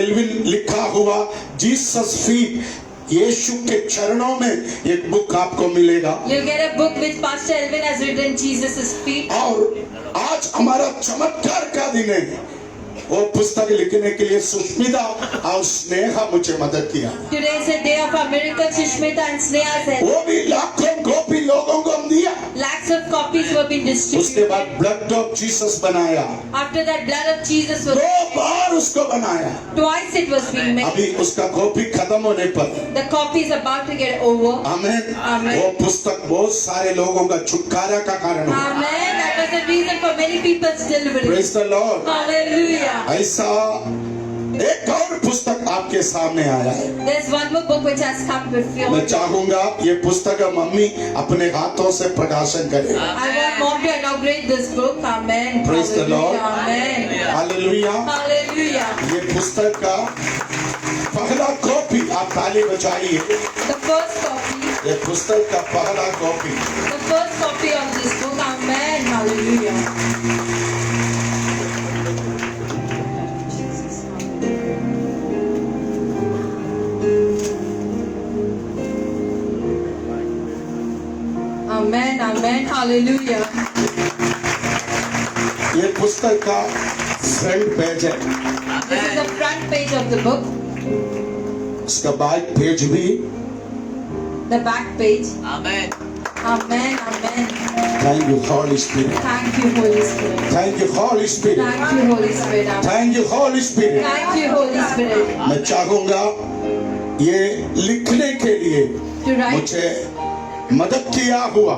Alvin लिखा हुआ जीसस फीट, यीशु के चरणों में एक बुक आपको मिलेगा। You'll get a book which Pastor Elvin has written, Jesus' feet. और आज हमारा चमत्कार का दिन है। वो पुस्तक लिखने के लिए सुष्मिता और स्नेहा मुझे मदद किया। Today is a day of our miracle. Sushmita and Sneha said वो भी लाखों कॉपी लोगों को हम दिया। lakhs of copies were being उसके distributed. बाद ब्लड ऑफ जीसस बनाया, After that, blood of Jesus was 2 बार उसको बनाया। twice it was being made. अभी उसका कॉपी खत्म होने पर The copy is about to get over. आमेन, आमेन। वो पुस्तक बहुत सारे लोगों का छुटकारा का कारण हुआ। Amen. That was the reason for many people's deliverance. Praise the Lord. Hallelujah. ऐसा एक और पुस्तक आपके सामने आया है। There's one more book which has come before. मैं चाहूंगा ये पुस्तक मम्मी अपने हाथों से प्रकाशन करे। I want mom to inaugurate this book. Amen. Praise the Lord. Amen. Hallelujah. Hallelujah. ये पुस्तक का पहला कॉपी, आप ताली बजाइए। The first copy. ये पुस्तक का पहला copy The first copy of this book. Amen. Hallelujah. Amen. Amen. Hallelujah. ये पुस्तक का फ्रंट पेज है, This is the front page of the book. इसका बैक पेज भी। The back page. Amen. Amen. Amen. Thank you Holy Spirit, Thank you, Holy Spirit. Thank you Holy Spirit, Thank you, Holy Spirit. Amen. Thank you Holy Spirit. Thank you, Holy Spirit. मैं चाहूंगा ये लिखने के लिए To write मुझे मदद किया हुआ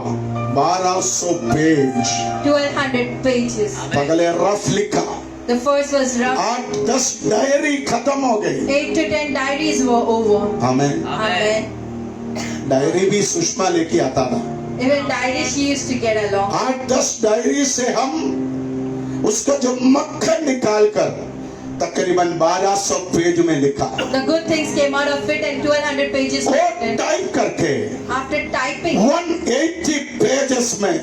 1200 पेज, 1200 pages. पहले रफ लिखा, The first was rough. 8-10 diary खत्म हो गई। 8 to 10 diaries were over. हमें Amen. डायरी भी सुषमा लेके आता था। Even diaries she used to get along. 8-10 diary से हम उसका जो मक्खन निकाल कर तकरीबन 1200 पेज में लिखा। The good things came out of it and 1200 pages were वो written. टाइप करके After typing 180 पेजेस में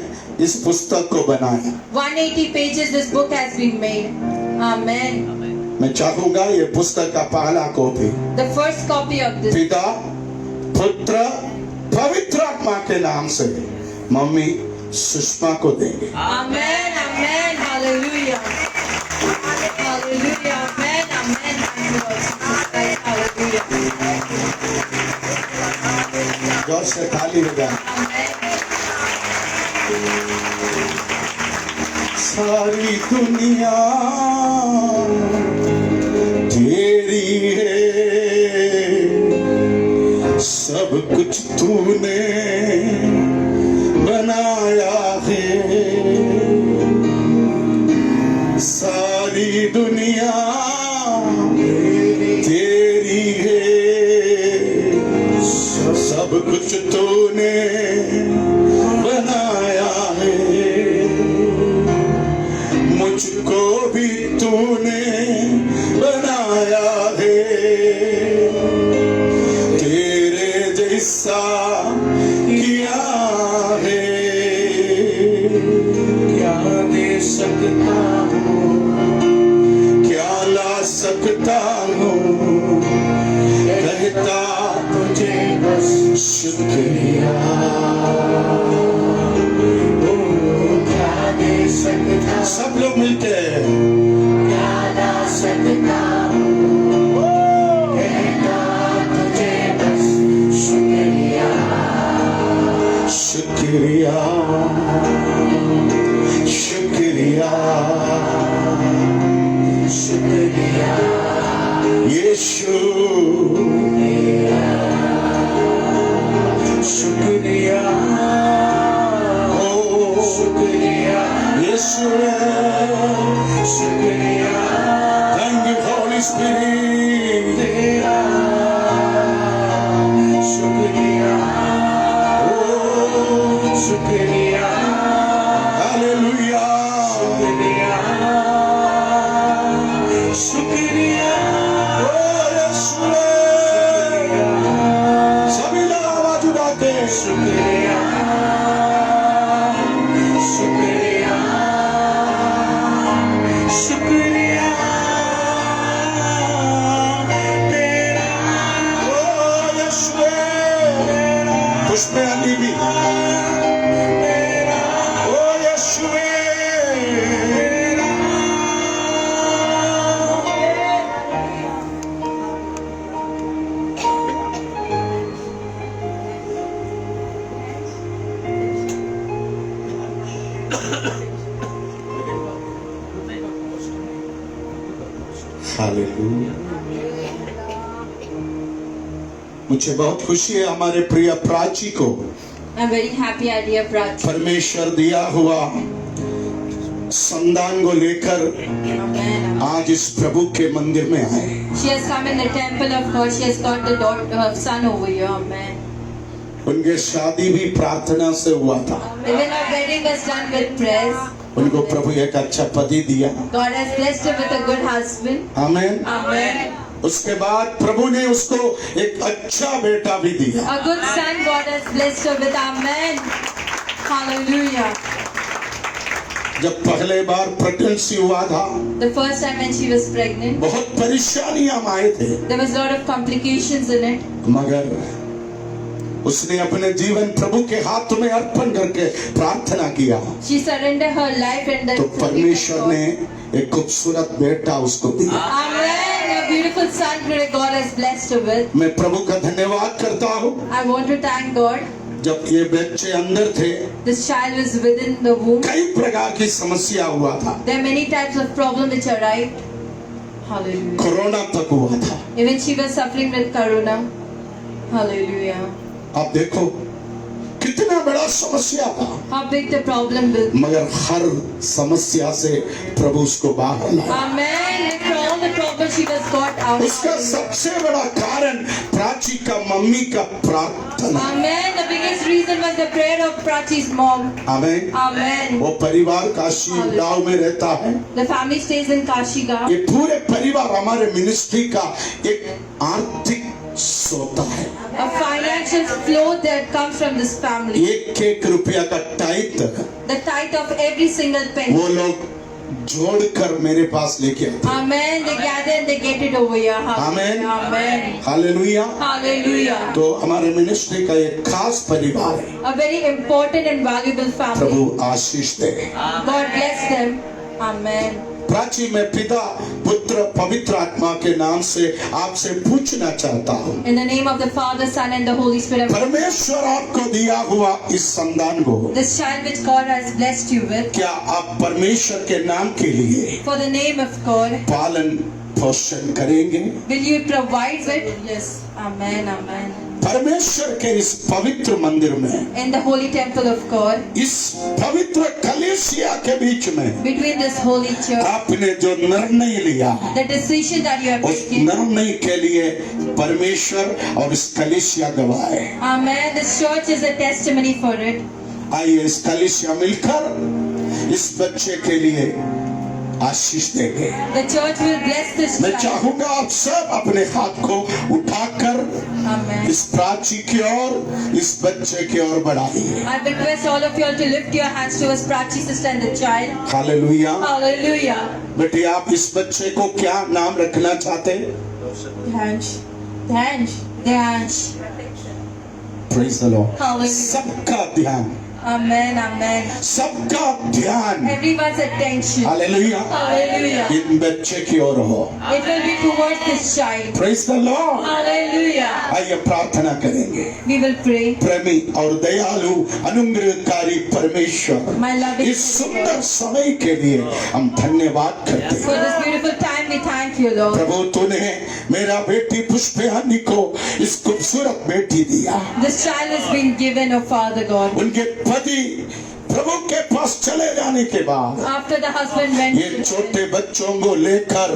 इस पुस्तक को बनाया। 180 pages, this book has been made. Amen. मैं चाहूंगा ये पुस्तक का पहला copy The first copy of this, पिता, पुत्र, पवित्र आत्मा के नाम से मम्मी सुषमा को देंगे। Amen, amen, hallelujah. Hallelujah, amen, amen. Thank you, Lord Jesus Christ. Hallelujah. जोर से ताली बजा। सारी दुनिया तेरी है, सब कुछ तूने बनाया है। सारी दुनिया तेरी है, सब कुछ तूने बनाया है। मुझको भी तूने बनाया है, तेरे जैसा किया है। क्या दे सकता हूँ, क्या ला सकता हूँ, कहता तुझे बस शुक्रिया। क्या दे सकता, सब लोग मिलके क्या ला सकता हूँ, कहता तुझे बस शुक्रिया। शुक्रिया शुक्रिया शुक्रिया यीशु, शुक्रिया ओ शुक्रिया यीशु, शुक्रिया। थैंक यू होली स्पिरिट, तेरा शुक्रिया ओ शुक्रिया। हालेलुया शुक्रिया शुक्रिया ओ यीशु, सभी लोग आवाज उठा के शुक्रिया शुक्रिया शुक्रिया तेरा ओ यीशु। पुष्पे अली भी तेरा ओ यीशु, हालेलुया। मुझे बहुत खुशी है हमारे प्रिय प्राची को I'm very happy, dear Prachi. परमेश्वर दिया हुआ संतान को लेकर Amen. आज इस प्रभु के मंदिर में आए। She has come in the temple of God. She has got the daughter, son over here. Amen. उनके शादी भी प्रार्थना से हुआ था। Even our wedding was done with prayers. उनको प्रभु एक अच्छा पति दिया। God has blessed her with a good husband. Amen. Amen. उसके बाद प्रभु ने उसको एक अच्छा बेटा भी दिया। A good son God has blessed her with. Amen. Hallelujah. जब पहले बार प्रेगनेंसी हुआ था, The first time when she was pregnant, बहुत परेशानियां आए थे, there was a lot of complications in it. मगर उसने अपने जीवन प्रभु के हाथ में अर्पण करके प्रार्थना किया, She surrendered her life and तो then परमेश्वर ने एक खूबसूरत बेटा उसको दिया। Amen. A beautiful son that God has blessed her with. मैं प्रभु का धन्यवाद करता हूँ। I want to thank God. जब ये बच्चे अंदर थे, This child was within the womb. कई प्रकार की समस्या हुआ था। There are many types of problems which arrived. Hallelujah. Corona तक हुआ था। Even she was suffering with corona. Hallelujah. आप देखो कितना बड़ा समस्या था, How big the problem was. मगर हर समस्या से प्रभु उसको बाहर लाया। Amen. And for all the problems she was got out. उसका सबसे बड़ा कारण प्राची का मम्मी का प्रार्थना। Amen. The biggest reason was the prayer of Prachi's mom. Amen. Amen. वो परिवार काशी गांव में रहता है। The family stays in Kashigaon. ये पूरे परिवार हमारे मिनिस्ट्री का एक आर्थिक सोता है। A financial flow that comes from this family. एक एक रुपया का tight The tithe of every single penny. वो लोग जोड़कर मेरे पास लेके आते। Amen. They gather and they get it over here. Amen. Amen. Hallelujah. Hallelujah. तो हमारे मिनिस्ट्री का एक खास परिवार है। A very important and valuable family. Prabhu Ashish they. God bless them. Amen. Prachi मैं पिता पुत्र पवित्र आत्मा के नाम से आपसे पूछना चाहता हूँ, In the name of the Father, Son, and the Holy Spirit, परमेश्वर आपको दिया हुआ इस संतान को this child which God has blessed you with, क्या आप परमेश्वर के नाम के लिए for the name of God, पालन पोषण करेंगे? will you provide it? Yes. Amen. Amen. परमेश्वर के इस पवित्र मंदिर में, In the holy temple of God, इस पवित्र कलीसिया के बीच में between this holy church, आपने जो निर्णय लिया, the decision that you have उस taken, निर्णय के लिए परमेश्वर और इस कलीसिया गवाह है। Amen. This church is a testimony for it. आइए इस कलीसिया मिलकर इस बच्चे के लिए आशीष देंगे। The church will bless this मैं child. चाहूंगा आप सब अपने हाथ को उठाकर Amen. इस प्राची की ओर, इस बच्चे की ओर बढ़ाइए। I request all of you all to lift your hands towards Prachi sister and the child. Hallelujah. Hallelujah. बेटी आप इस बच्चे को क्या नाम रखना चाहते हैं? Dhanj. Dhanj. Dhanj. Praise the Lord. Hallelujah. सबका ध्यान, Amen. Amen. सबका ध्यान, Everyone's attention. Hallelujah, Hallelujah. इन बच्चे की ओर हो। It will be towards this child. Praise the Lord. Hallelujah. आइए प्रार्थना करेंगे। We will pray. प्रेमी और दयालु अनुग्रहकारी परमेश्वर, My loving इस सुंदर समय के लिए हम धन्यवाद करते हैं। For this beautiful time, we thank you, Lord. प्रभु तूने मेरा बेटी पुष्पयानी को इस खूबसूरत बेटी दिया। This child has been given, oh Father God. उनके पति प्रभु के पास चले जाने के बाद After the husband went, ये छोटे बच्चों को लेकर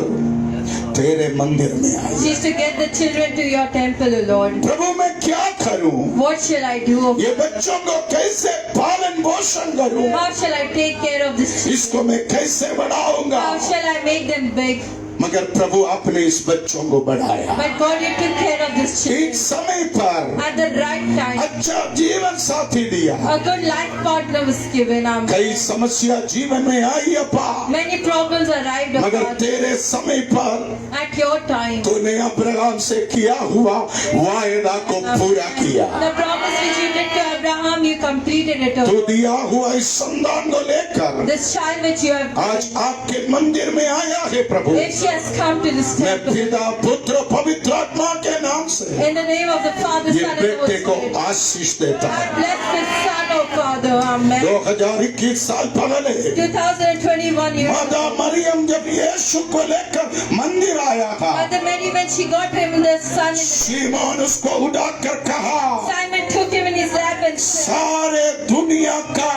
तेरे मंदिर में आई। she is to get the children to your temple, O Lord. प्रभु मैं क्या करूं? What shall I do? O ये बच्चों को कैसे पालन पोषण करूं? How shall I take care of this children? इसको मैं कैसे बढ़ाऊंगा? How shall I make them big? मगर प्रभु आपने इस बच्चों को बढ़ाया। But God, you took care of this एक children समय पर at the right time. अच्छा जीवन साथी दिया। A good life partner was given. Amen. कई समस्या जीवन में आई अपा, Many problems arrived, O मगर Father. तेरे समय पर At your time, तूने अब्राहम से किया हुआ वायदा को पूरा किया। the promise which you did to Abraham, you completed it, O तू Lord. दिया हुआ इस संतान को लेकर This child which you have, आज आपके मंदिर में आया है प्रभु। if she has come to this मैं temple, पिता पुत्र पवित्र आत्मा के नाम से in the name of the Father, ये Son, and the बेटे Holy को Spirit, आशीष देता I है। bless this son, O Father. Amen. 2021 साल पहले 2021 years माता मरियम जब यीशु को लेकर मंदिर आया था, Mother Mary, when she got him the son, Simone उसको उठाकर कहा, Simon took him in his lap and said, सारे दुनिया का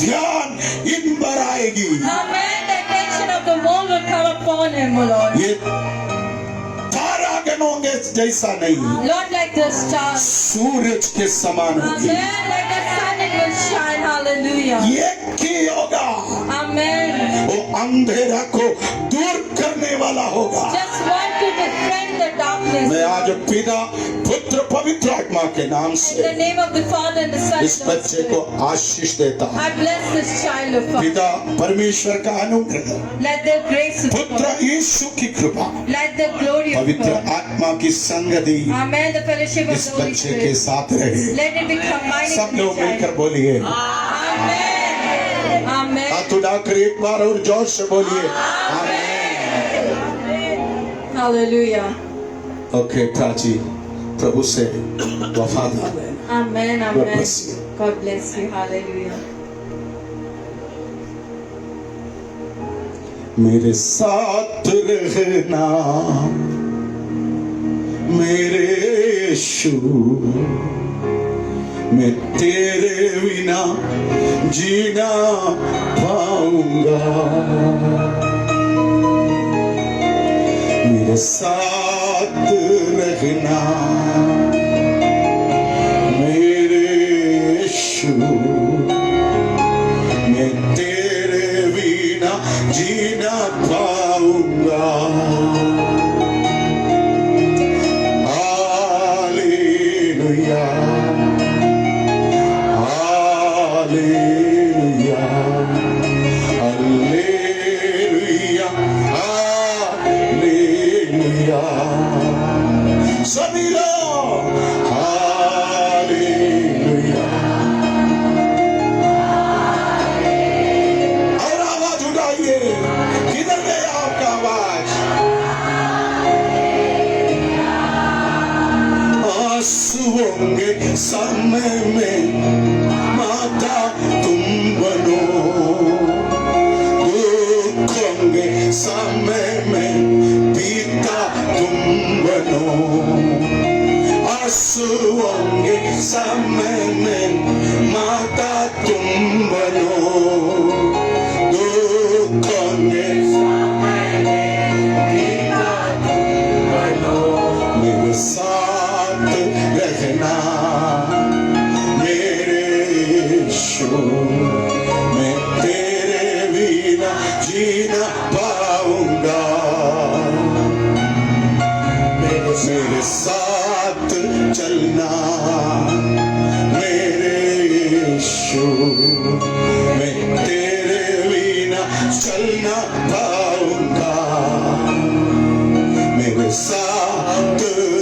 ध्यान इन पर आएगी। Amen. The attention of the world will come upon him, O Lord. ये तारागणों के जैसा नहीं, Lord, like the stars. सूरज के समान होगी। Amen. Like the sun, it will shine. Hallelujah. ये की होगा, Amen. वो अंधेरा को दूर करने वाला होगा। Just want to befriend the darkness. मैं आज पिता पुत्र पवित्र आत्मा के नाम In से the name of the Father and the Son इस and the Holy बच्चे को Spirit, आशीष देता हूं। I bless this child of God. पिता परमेश्वर का अनुग्रह, Let the grace of पुत्र God, यीशु की कृपा, let the glory of पवित्र God, आत्मा की संगति Amen, the fellowship of इस the Holy बच्चे के Spirit, साथ रहे। let it be combined सब with लोग the मिलकर child. बोलिए, Amen. Amen. हाथ उठाकर एक बार और जोर से बोलिए आमीन। Hallelujah. ओके प्राची, प्रभु से वफादार रहना। Amen. God Amen. bless you. God bless you. Hallelujah. मेरे साथ रहना मेरे यीशु, मैं तेरे बिना जीना पाऊंगा। मेरे साथ रहना मेरे यीशु, मैं तेरे बिना जीना पाऊंगा। Hallelujah, hallelujah, hallelujah, hallelujah. सभी लोग हालेलुया। और आवाज उठाइए, किधर गए समय में माता तुम बनो, दुखों के समय में पिता तुम बनो, आंसुओं के समय में माता तुम बनो, दुखों के समय में पिता तुम बनो, मेरे साथ रहना मेरे यीशु, मैं तेरे बिना जीना पाऊंगा, मेरे साथ चलना मेरे यीशु, मैं तेरे बिना चलना पाऊंगा, मेरे साथ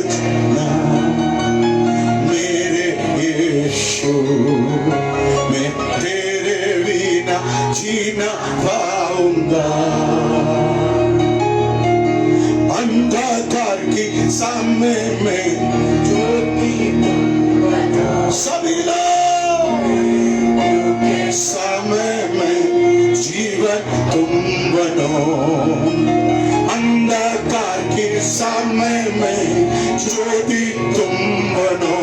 चलना मेरे यीशु, मैं तेरे बिना जीना पाऊंगा, अंधकार के सामने में ज्योति तुम बनो, सभी लोग के समय में जीवन तुम बनो, अंधकार के समय में ज्योति तुम बनो,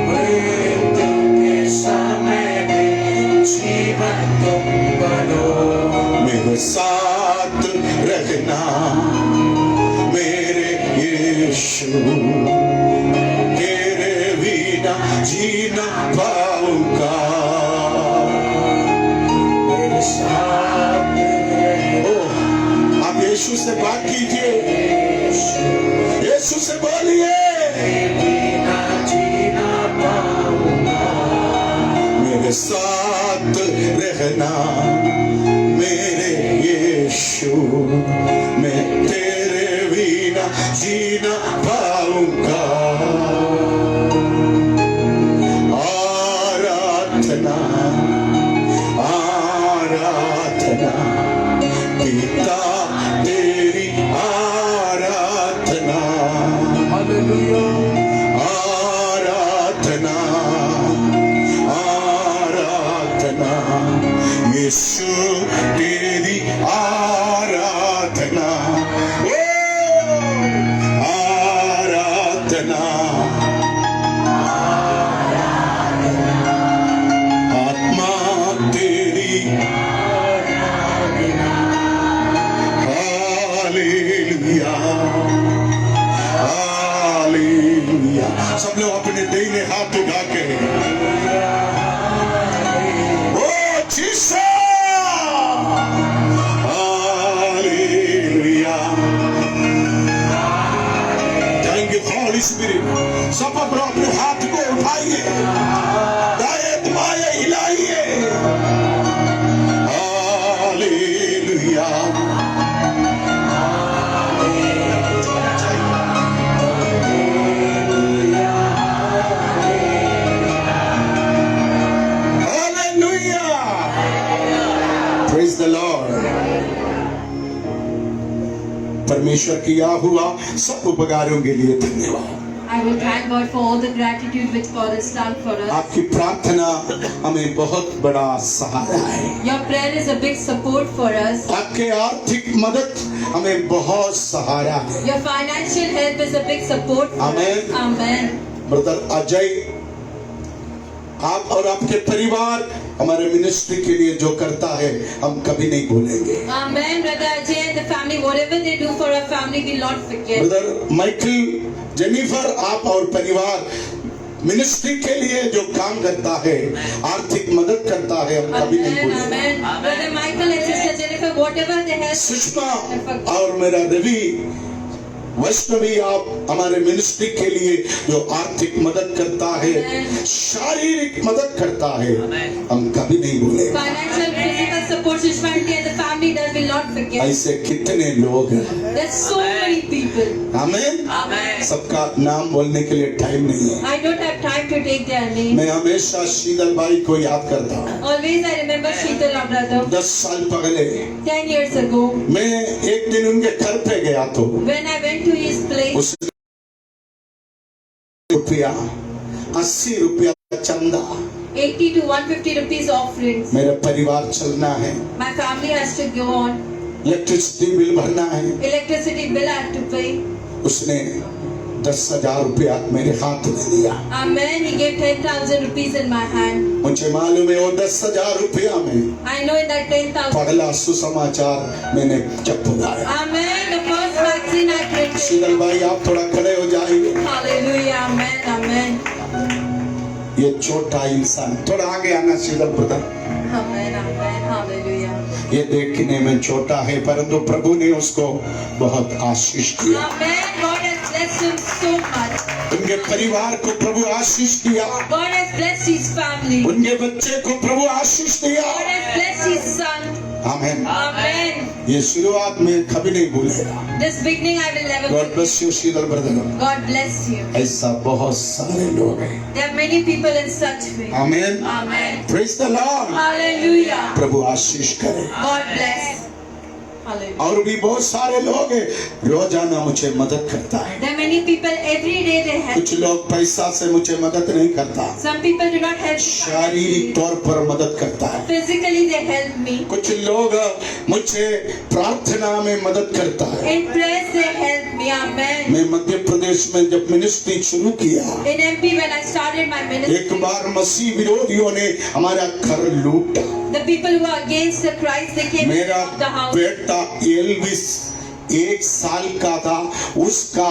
मृत्यु के समय में जीवन तुम बनो, मेरे साथ रहना मेरे यीशु, तेरे बिना जीना पाऊंगा, मेरे साथ। ओह, आप यीशु से बात कीजिए, यीशु से बोलिए, बिना जीना पाऊंगा, मेरे साथ रहना मेरे यीशु, मैं तेरे बिना जीना पाऊंगा, आराधना आराधना पिता तेरी आराधना, आराधना आराधना यीशु तेरी आराधना, आराधना आत्मा तेरी हालेलुया हालेलुया। सब लोग अपने दाहिने हाथ उठा के ओ Jesus hallelujah, thank you Holy Spirit. सब अपने हाथ को उठाइए, दाएं बाएं हिलाइए, हालेलुया Praise the Lord। परमेश्वर किया हुआ सब उपकारों के लिए धन्यवाद। I will thank God for all the gratitude which God has done for us. आपकी प्रार्थना हमें बहुत बड़ा सहारा है। Your prayer is a big support for us. आपके आर्थिक मदद हमें बहुत सहारा है। Your financial help is a big support for Amen. us. Amen. Brother Ajay, आप और आपके परिवार हमारे मिनिस्ट्री के लिए जो करता है हम कभी नहीं भूलेंगे। Amen. Brother Ajay and the family, whatever they do for our family, we'll not forget. Brother Michael, Jennifer, आप और परिवार मिनिस्ट्री के लिए जो काम करता है, आर्थिक मदद करता है, हम कभी नहीं Amen. भूलेंगे। Amen. Brother Michael and Sister Jennifer, whatever they have. Sushma और मेरा रवि वैष्णवी, आप हमारे मिनिस्ट्री के लिए जो आर्थिक मदद करता है, शारीरिक मदद करता है, हम कभी नहीं भूलेंगे। Financial, physical support Sushma and the family does, will not forget. ऐसे कितने लोग हैं। There's so many people. आमीन। Amen. सबका नाम बोलने के लिए टाइम नहीं है। I don't have time to take their name. मैं हमेशा शीतल भाई को याद करता हूँ। Always I remember Sheetal, our brother. 10 साल पहले 10 years ago, मैं एक दिन उनके घर पे गया तो when I went to his place, उसने रुपया 80 रुपया चंदा, 80 to 150 rupees offerings. मेरा परिवार चलना है, My family has to go on. Electricity bill भरना है। Electricity bill I have to pay. उसने 10,000 रुपया मेरे हाथ में दिया। Amen. He gave 10,000 rupees in my hand. मुझे मालूम है वो 10,000 रुपया में I know in that 10,000. पहला सुसमाचार मैंने चपकाया। Amen. The first vaccine I printed. शीतल भाई आप थोड़ा खड़े हो जाइए। Hallelujah. Amen. Amen. ये छोटा इंसान, थोड़ा आगे आना शीतल ब्रदर। Amen. Amen. Hallelujah. ये देखने में छोटा है परंतु प्रभु ने उसको बहुत आशीष दिया। Amen. God has blessed him so much. उनके परिवार को प्रभु आशीष दिया, God has blessed his family. उनके बच्चे को प्रभु आशीष दिया। God has blessed his son. Amen. Amen. ये शुरुआत में कभी नहीं भूलेगा। This beginning I will never God forget. Bless you Sheetal brother. God bless you. ऐसा बहुत सारे लोग हैं। There are many people in such way. Amen. Amen. Praise the Lord. Hallelujah. प्रभु आशीष करे। God bless. Hallelujah. और भी बहुत सारे लोग हैं, रोजाना मुझे मदद करता है। There are many people every day they help. कुछ लोग पैसा से मुझे मदद नहीं करता, Some people do not help. शारीरिक तौर पर मदद करता है। Physically they help me. कुछ लोग मुझे प्रार्थना में मदद करता है। In prayers they help me. Amen. मैं मध्य प्रदेश में जब मिनिस्ट्री शुरू किया, In MP when I started my ministry, एक बार मसीह विरोधियों ने हमारा घर लूटा। the people who are against the Christ they came मेरा to the house. बेटा एल्विस 1 साल का था, उसका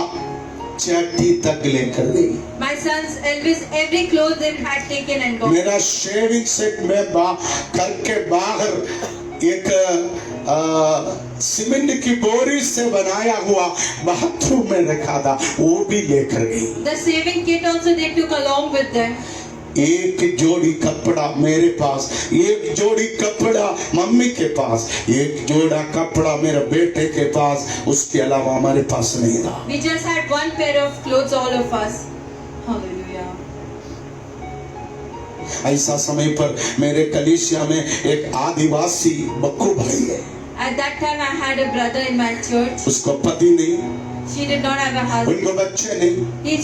चड्डी तक लेकर गई। My son's Elvis every clothes they had taken and gone. मेरा शेविंग सेट में घर के बाहर एक सीमेंट की बोरी से बनाया हुआ बाथरूम में रखा था, वो भी लेकर गई। The saving kit also they took along with them. एक जोड़ी कपड़ा मेरे पास, एक जोड़ी कपड़ा मम्मी के पास, एक जोड़ा कपड़ा मेरे बेटे के पास, उसके अलावा हमारे पास नहीं था। We just had one pair of clothes all of us. Hallelujah. ऐसा समय पर मेरे कलीसिया में एक आदिवासी बक्कू भाई है। At that time I had a brother in my church. उसको पति नहीं, She did not have a husband. उनको बच्चे नहीं,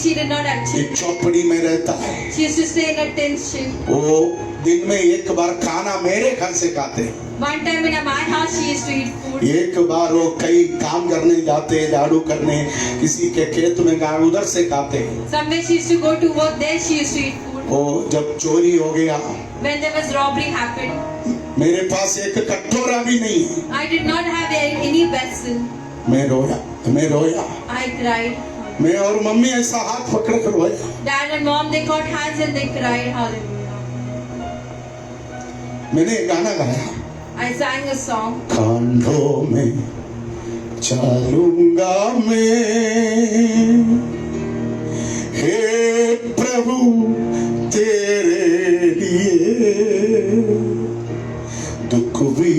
She did not have children. एक चौपड़ी में रहता है। She used to stay in a tin ship. वो दिन में एक बार खाना मेरे घर से खाते। One time in my house she used to eat food. एक बार वो कई काम करने जाते, झाड़ू करने, किसी के खेत में गए, उधर से खाते। Somewhere she used to go to work, there she used to eat food. वो जब चोरी हो गया, When there was robbery happened, मेरे पास एक कटोरा भी नहीं। I did not have any vessel. मैं रोया। I cried. मैं और मम्मी ऐसा हाथ पकड़ कर रोया। Dad and mom they caught hands and they cried. Hallelujah. मैंने एक गाना गाया, I sang a song. कांधों में चलूंगा मैं, हे प्रभु तेरे लिए, दुख भी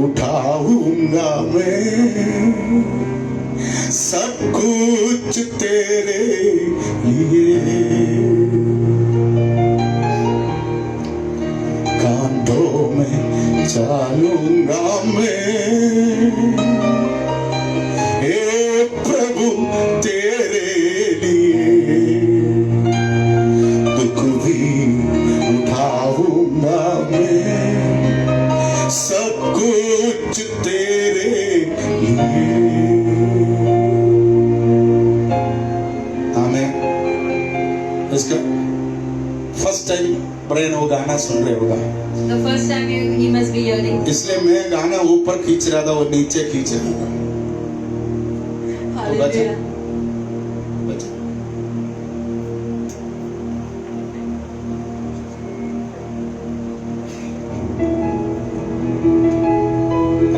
उठाऊंगा मैं, सब कुछ तेरे लिए, कांधों में चलूंगा मैं, हे प्रभु तेरे लिए, दुख भी उठाऊंगा मैं, सब कुछ तेरे लिए। आमीन। इसका फर्स्ट टाइम ब्रेन वो गाना सुन रहे होगा, The first time he must be hearing. इसलिए मैं गाना ऊपर खींच रहा था, वो नीचे खींच रहा था। Hallelujah.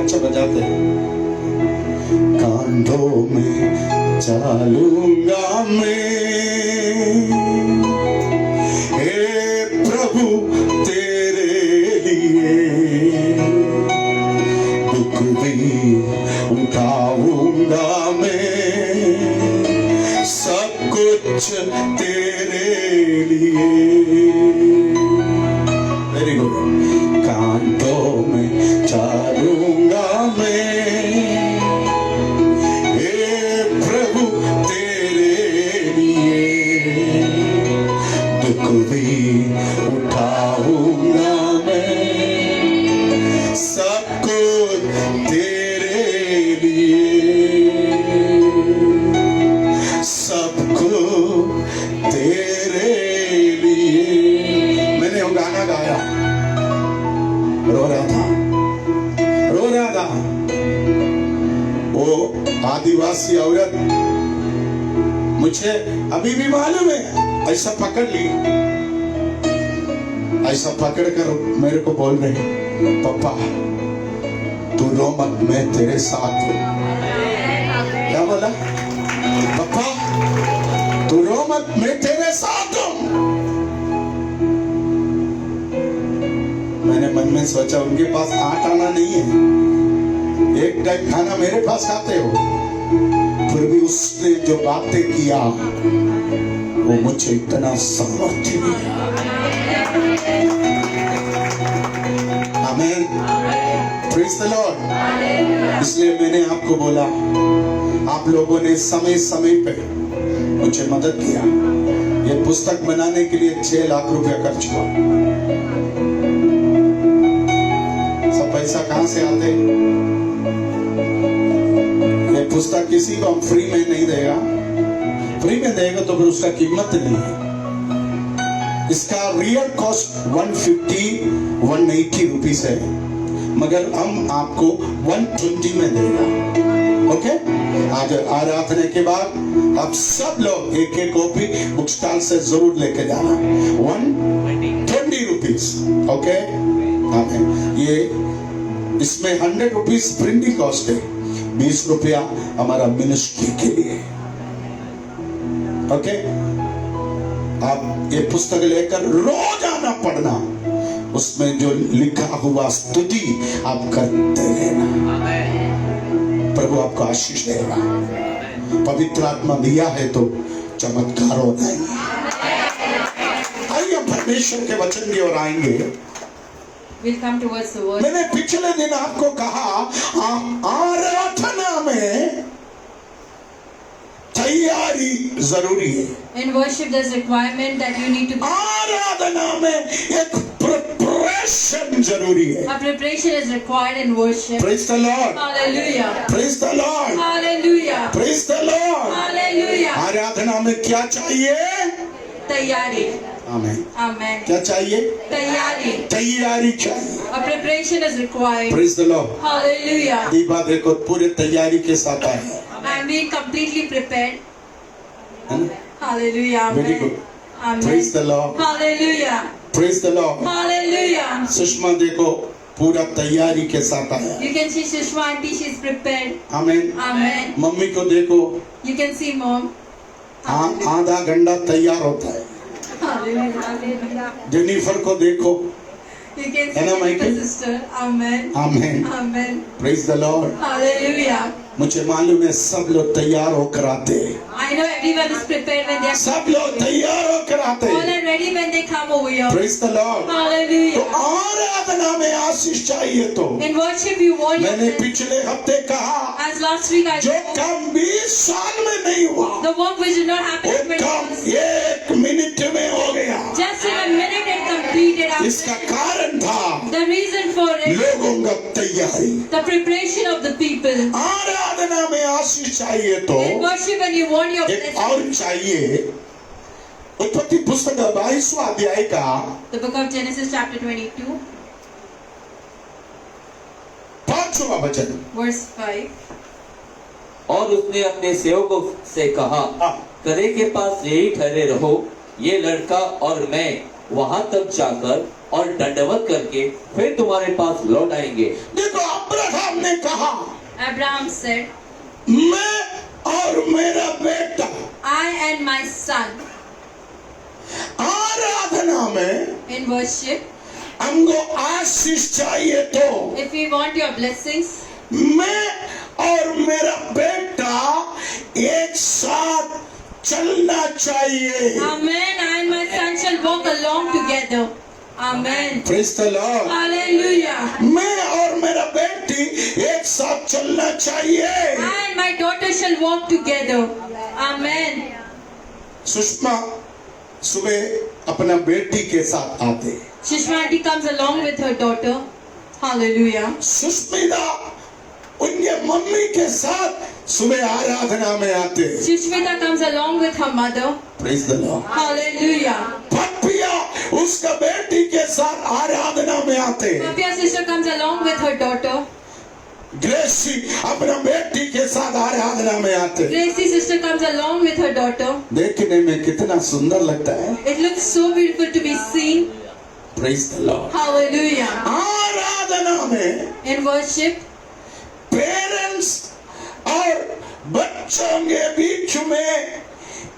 अच्छा बजाते हैं। कांधों में चलूंगा मैं, हे प्रभु तेरे लिए, दुख भी उठाऊंगा मैं, सब कुछ तेरे लिए। Very good. कांधों में चलूंगा मैं, हे प्रभु तेरे लिए, सबको भी उठाऊंगा मैं, सबको तेरे लिए, सबको तेरे लिए। मैंने वो गाना गाया, रो रहा था। वो आदिवासी औरत मुझे अभी भी मालूम है, ऐसा पकड़ ली, ऐसा पकड़ कर मेरे को बोल रहे, पापा तू रो मत, मैं तेरे साथ हूं। क्या बोला? पापा तू रो मत, मैं तेरे साथ हूं। मैंने मन में सोचा, उनके पास 8 आना नहीं है, एक टाइम खाना मेरे पास खाते हो, फिर भी उसने जो बातें किया वो मुझे इतना सामर्थ्य दिया। आमीन, प्रेज़ द लॉर्ड। इसलिए मैंने आपको बोला, आप लोगों ने समय समय पे मुझे मदद किया। ये पुस्तक बनाने के लिए 6 लाख रुपया खर्च हुआ। सब पैसा कहां से आते? ये पुस्तक किसी को हम फ्री में नहीं देगा, फ्री में देगा तो फिर उसका कीमत नहीं है। इसका रियल कॉस्ट 150-180 रुपीस है, मगर हम आपको 120 में देगा। ओके? आज आराधना के बाद आप सब लोग एक कॉपी बुक स्टॉल से जरूर लेके जाना, 120 रुपीस। ओके? ये इसमें 100 रुपीस प्रिंटिंग कॉस्ट है, 20 रुपया हमारा मिनिस्ट्री के लिए। ओके? आप ये पुस्तक लेकर रोजाना पढ़ना, उसमें जो लिखा हुआ स्तुति आप करते रहना। प्रभु आपको आशीष देगा। पवित्र आत्मा दिया है तो चमत्कार हो जाएंगे। आइए परमेश्वर के वचन की ओर आएंगे। We'll come towards the word. मैंने पिछले दिन आपको कहा, आराधना में तैयारी जरूरी है। In worship, there's requirement that you need to. आराधना में एक प्रिपरेशन जरूरी है। A preparation is required in worship. Praise the Lord. Hallelujah. Praise the Lord. Hallelujah. Praise the Lord. Hallelujah. आराधना में क्या चाहिए? तैयारी. आमेन। Amen. क्या चाहिए? तैयारी. तैयारी चाहिए। A preparation is required. Praise the Lord. Hallelujah. Deepa देखो पूरे तैयारी के साथ आए। I'm being completely prepared. है ना? Hallelujah. Very Amen. good. Amen. Praise the Lord. Hallelujah. Praise the Lord. Hallelujah. Sushma देखो पूरा तैयारी के साथ आया। You can see Sushma auntie, she's prepared. Amen. Amen. Mummy को देखो, You can see mom. आधा घंटा तैयार होता है। Hallelujah. जेनिफर को देखो, You can है ना, see Michael? the sister. Amen. Amen. Amen. Praise the Lord. Hallelujah. मुझे मालूम है सब लोग तैयार होकर आते हैं। I know everyone is prepared when they are. सब लोग तैयार होकर आते All हैं। are ready when they come over here. Praise the Lord. तो Hallelujah. आराधना में आशीष चाहिए तो In worship, you want your मैंने blessing. पिछले हफ्ते कहा, As last week I जो said, काम 20 साल में नहीं हुआ, the work which did not happen वो in 20 काम years, 1 मिनट में हो गया। just in a minute it completed. इसका कारण था The reason for it, लोगों का तैयारी। the preparation of the people. आराधना में आशीष चाहिए तो In worship, when you want your एक blessing, और चाहिए। उत्पत्ति पुस्तक 22वां अध्याय का the book of Genesis chapter 22, 5वां वचन। verse 5. और उसने अपने सेवकों से कहा, करे के पास यही ठहरे रहो, ये लड़का और मैं वहां तक जाकर और दंडवत करके फिर तुम्हारे पास लौट आएंगे। देखो अब्राहम ने कहा, Abraham said, मैं और मेरा बेटा। I and my son. आराधना में In worship, हमको आशीष चाहिए तो if we want your blessings, मैं और मेरा बेटा एक साथ चलना चाहिए। Amen. I and my son shall walk along together. Amen. Praise the Lord. Hallelujah. मैं और मेरा बेटी एक साथ चलना चाहिए। I and my daughter shall walk together. Amen. Sushma सुबह अपना बेटी के साथ आते। Shishma auntie comes along with her daughter. Hallelujah. Sushmita उनके मम्मी के साथ सुबह आराधना में आते। Shishmita comes along with her mother. Praise the Lord. Hallelujah. पपिया उसका बेटी के साथ आराधना में आते। Papia sister comes along with her daughter. Gracy अपना बेटी के साथ आराधना में आते। Gracie sister comes along with her daughter. देखने में कितना सुंदर लगता है। It looks so beautiful to be seen. Praise the Lord. Hallelujah. आराधना में In worship, पेरेंट्स और बच्चों के बीच में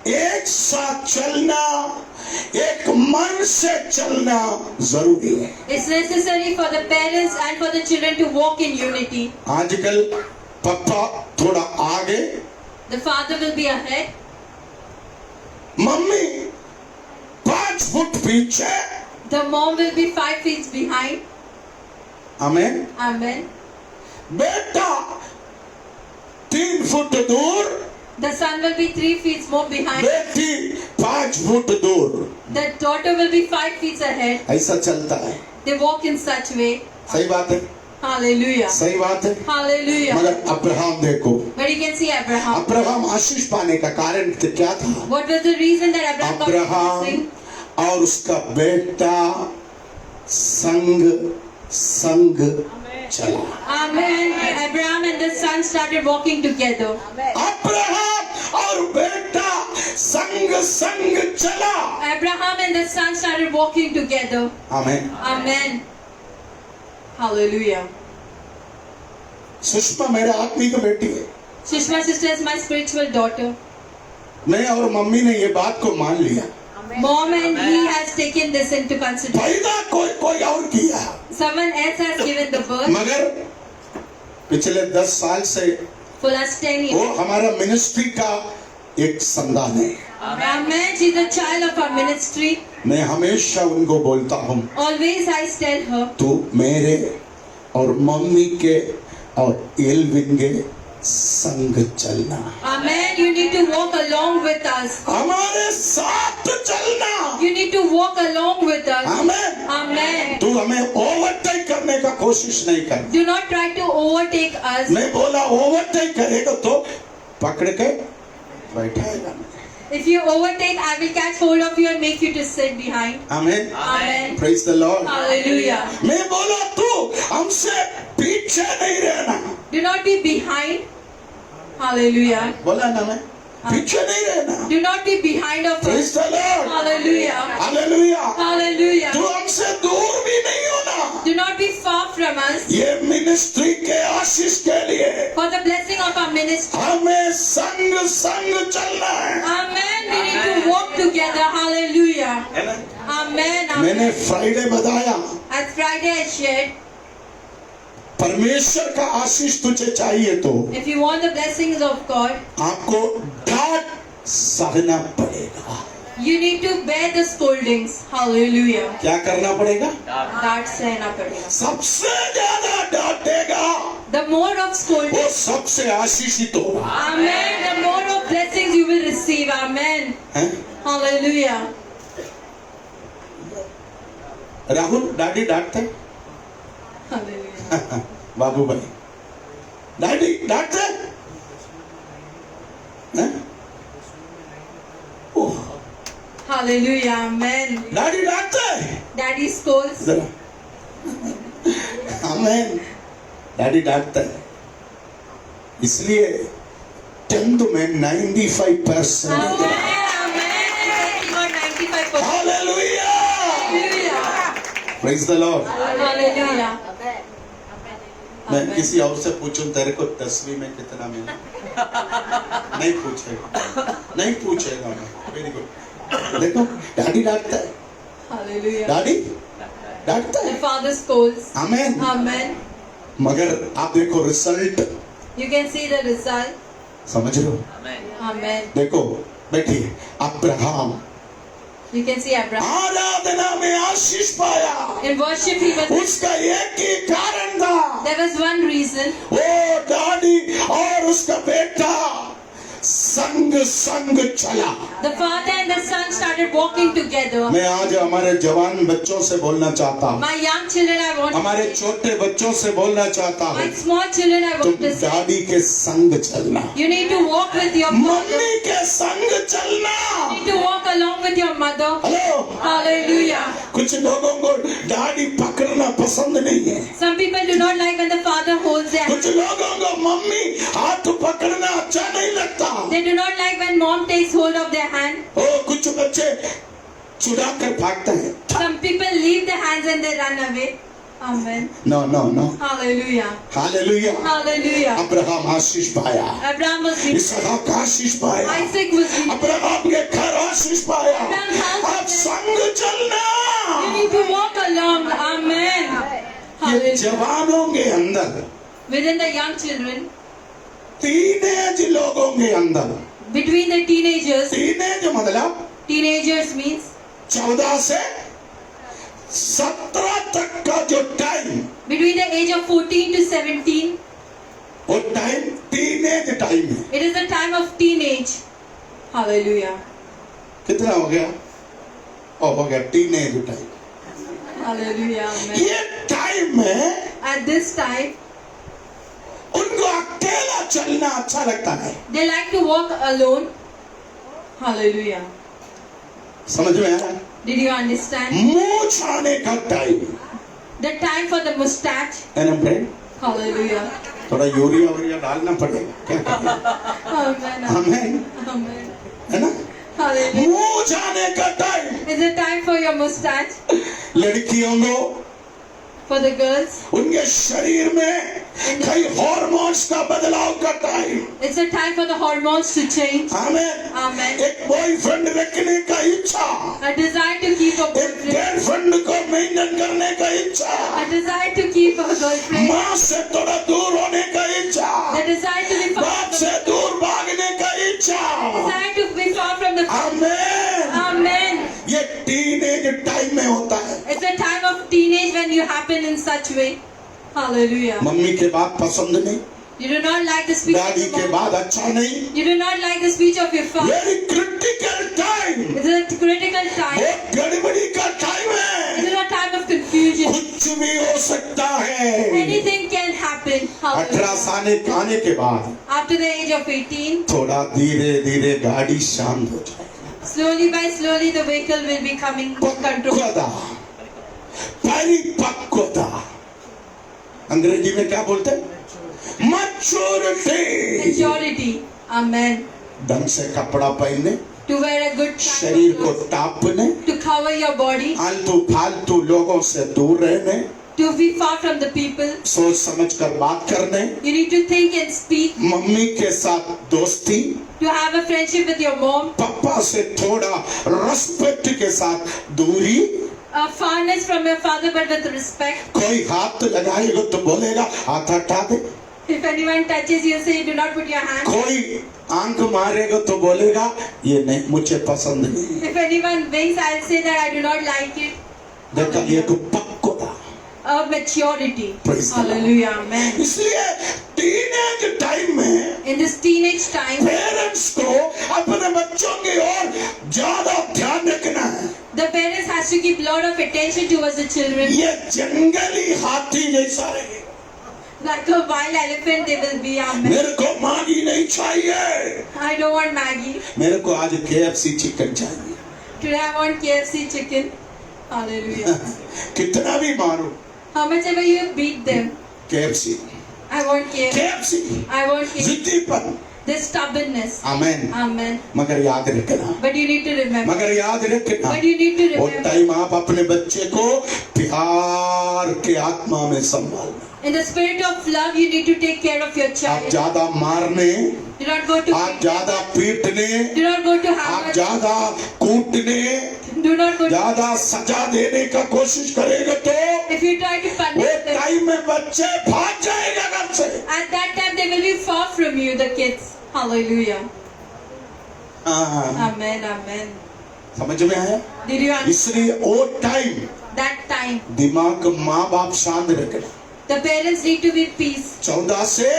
एक साथ चलना, एक मन से चलना जरूरी है। it's necessary for the parents and for the children to walk in unity. आजकल पापा थोड़ा आगे, The father will be ahead. Mummy 5 foot पीछे। The mom will be 5 feet behind. Amen. Amen. बेटा 3 फुट दूर, The son will be 3 feet more behind. बेटी 5 foot दूर। The daughter will be 5 feet ahead. ऐसा चलता है। They walk in such way. सही बात है, Hallelujah. सही बात है। Hallelujah. मगर अब्राहम देखो, But you can see Abraham. Abraham आशीष पाने का कारण क्या था? What was the reason that Abraham got this Abraham blessing? और उसका बेटा संग संग चला। Amen. Abraham and the son started walking together. Abraham और बेटा संग संग चला। Abraham and the son started walking together. Amen. Amen. Hallelujah. Sushma मेरा आत्मिक बेटी है। Shishma sister is my spiritual daughter. मैं और मम्मी ने ये बात को मान लिया। Mom and he has taken this into consideration. पैदा कोई और किया, Someone else has given the birth. मगर पिछले 10 साल से For last 10 वो years. हमारा मिनिस्ट्री का एक संतान है। Amen. She's a child of our ministry. मैं हमेशा उनको बोलता हूँ, Always I tell her, तू मेरे और मम्मी के और एल्विन के संग चलना, Amen. You need to walk along with us. हमारे साथ चलना। You need to walk along with us. Amen. Amen. तू हमें ओवरटेक करने का कोशिश नहीं कर। Do not try to overtake us. मैं बोला ओवरटेक करेगा तो पकड़ के बैठाएगा। If you overtake, I will catch hold of you and make you to sit behind. Amen. Amen. Praise the Lord. Hallelujah. मैं बोला तू हमसे पीछे नहीं रहना। Do not be behind. Hallelujah. बोला ना मैं, पीछे नहीं रहना। Do not be behind of praise us. The Lord. Hallelujah. Hallelujah. Hallelujah. तू हमसे दूर भी नहीं होना। Do not be far from us. ये मिनिस्ट्री के आशीष के लिए For the blessing of our ministry. हमें संग संग चलना है। Amen. We need to walk together. Hallelujah. Amen. Amen. मैंने फ्राइडे बताया, As Friday I shared, परमेश्वर का आशीष तुझे चाहिए तो if you want the blessings of God, आपको डांट सहना पड़ेगा। you need to bear the scoldings. Hallelujah. क्या करना पड़ेगा? डांट सहना पड़ेगा. सबसे ज्यादा डांटेगा The more of वो scolding. सबसे आशीषित होगा। Amen. The more of blessings you will receive. Amen. हैं? Hallelujah. राहुल डैडी डांटते? Hallelujah. बाबू भाई डैडी डांटते? हैं? ओह, Hallelujah. Amen. डैडी डांटते? Daddy scolds. जरा आमेन। डैडी डांटता है, इसलिए 10th में 95%। Amen. Amen. He got 95%. Hallelujah. Hallelujah. Praise the Lord. Hallelujah. मैं किसी और से पूछूं तेरे को 10वीं में कितना मिला? नहीं पूछेगा, नहीं पूछेगा। मैं वेरी गुड। देखो डैडी डांटता है, Hallelujah. डैडी डांटता The है। father scolds. आमेन। Amen. मगर आप देखो result, You can see the result. समझ लो। Amen. देखो बैठिए, Abraham You can see Abraham. आराधना में आशीष पाया, In worship he was. उसका एक ही कारण था, There was one reason. वो डैडी और उसका बेटा संग संग चला। The father and the son started walking together. मैं आज हमारे जवान बच्चों से बोलना चाहता हूँ, My young children, I want हमारे छोटे बच्चों से बोलना चाहता हूँ, my small children, I तुम want to say, दादी के संग चलना, you need to walk with your mother. Mummy के संग चलना। You need to walk along with your mother. Hello, Hallelujah. कुछ लोगों को दाढ़ी पकड़ना पसंद नहीं है, Some people do not like when the father holds their कुछ hand. लोगों को मम्मी हाथ पकड़ना अच्छा नहीं लगता। They do not like when mom takes hold of their hand. ओ कुछ बच्चे चुरा कर भागते हैं। Some people leave their hands and they run away. Amen. No no no, Hallelujah. Hallelujah. Hallelujah. Abraham आशीष पाया, Abraham was rich. इसहाक आशीष पाया, Isaac was rich. Abraham के घर आशीष पाया। आप संग चलना। You need to walk along. Amen. ये Hallelujah. जवानों के अंदर, Within the young children, teenage लोगों के अंदर, between the teenagers, टीनेज मतलब teenagers means 14 से 17 तक का जो time, between the age of 14 to 17, वो टाइम टीनेज टाइम है। it is the time of teenage. Hallelujah. कितना हो गया? ओ हो गया टीनेज टाइम। Hallelujah. Amen. ये टाइम में At this time, उनको अकेला चलना अच्छा लगता है। they like to walk alone. Hallelujah. समझ में आया? Did you understand? मुंह छाने का time The time for the mustache. है ना फ्रेंड? Hallelujah. थोड़ा यूरिया वूरिया डालना पड़ेगा, क्या करें? Amen. आमीन, Amen. है ना? Hallelujah. मुंह छाने का time It's a time for your mustache. लड़कियों को For the girls, उनके शरीर में कई हार्मोन्स का बदलाव का time. it's a time for the hormones to change. आमीन। Amen. एक बॉयफ्रेंड रखने का इच्छा, A desire to keep a एक boyfriend. गर्लफ्रेंड को मेंटेन करने का इच्छा, A desire to keep a girlfriend. माँ से थोड़ा दूर होने का इच्छा, The desire to be far बाप from से the दूर भागने का इच्छा। desire to be far from the आमीन। Amen. ये टीनेज टाइम में होता है। It's a time of teenage when you happen in such way. Hallelujah. Mummy के बात पसंद नहीं, You do not like the speech of दादी your के mom. बाद अच्छा नहीं। You do not like the speech of your father. Very critical time, It's a critical time. बहुत गड़बड़ी का टाइम It is है। a time of confusion. कुछ भी हो सकता है। Anything can happen. 18 साल आने के बाद After the age of 18, थोड़ा धीरे धीरे गाड़ी शांत हो जाए। slowly by slowly the vehicle will be coming to control. पक्वता, परिपक्वता, अंग्रेजी में क्या बोलते हैं? मैच्योरिटी। Maturity. Amen. ढंग से कपड़ा पहनने, To wear a good शरीर को clothes, टापने, to cover your body, आलतू फालतू लोगों से दूर रहने, to be far from the people. सोच समझ कर बात करने, You need to think and speak, mummy के साथ दोस्ती, to have a friendship with your mom, पापा से थोड़ा रिस्पेक्ट के साथ दूरी। a farness from your father but with respect. कोई हाथ लगाएगा तो बोलेगा हाथ हटा दे, If anyone touches you, say do not put your hand. कोई आंख मारेगा तो बोलेगा ये नहीं मुझे पसंद नहीं। If anyone winks, I'll say that I do not like it. देखा ये को पक्वता। A maturity. Praise the Lord. Hallelujah. Amen. इसलिए टीनेज टाइम में In this teenage time, parents को अपने बच्चों की ओर ज्यादा ध्यान रखना है। the parents has to keep lot of attention towards the children. ये जंगली हाथी जैसा रहेगा। Like a wild elephant, they will be. Amen. मेरे को मैगी नहीं चाहिए, I don't want Maggie. मेरे को आज KFC चिकन चाहिए। Today I want KFC chicken. Hallelujah. कितना भी मारो How much ever you beat them, KFC, I want KFC. KFC, I want KFC. जिद्दीपन। This stubbornness. Amen. Amen. मगर याद रखना, But you need to remember. मगर याद रखना, But you need to वो remember. टाइम आप अपने बच्चे को प्यार के आत्मा में संभालना। In the spirit of love, you need to take care of your आप child. ज्यादा मारने, Do not go to. आप ज्यादा पीटने, Do not go to आप hammer. ज्यादा कूटने, Do not go to. ज्यादा सजा देने का कोशिश करेगा तो If you try to वो punish them, टाइम में बच्चे भाग जाएगा घर से। at that time they will be far from you, the kids. Hallelujah. हाँ, Amen. Amen. समझ में आया? Did you understand? इसलिए वो टाइम That time, दिमाग माँ बाप शांत रखना। the parents need to be peace. 14 से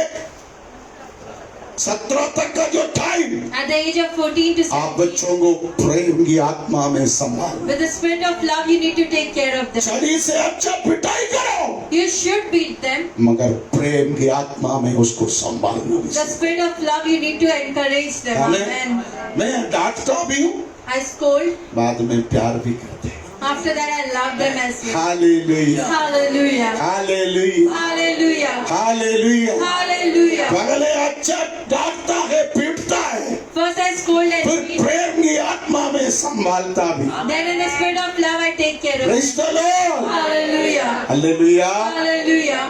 17 तक का जो time At the age of 14 to आप 17, बच्चों को प्रेम की आत्मा में संभाल, with the spirit of love, you need to take care of them. छड़ी से अच्छा पिटाई करो, You should beat them. मगर प्रेम की आत्मा में उसको संभालना भी The spirit of love, you need to encourage them. Amen. मैं डांटता भी हूँ, I scold. बाद में प्यार भी करते हैं। After that, I love them as well. Hallelujah, Hallelujah. Hallelujah, Hallelujah. Hallelujah. Hallelujah. पहले अच्छा डांटता है, पीटता है, First I scold and फिर beat. प्रेम की आत्मा में संभालता भी। Then in the spirit of love, I take care of them. Praise the Lord. Hallelujah. Hallelujah. Hallelujah.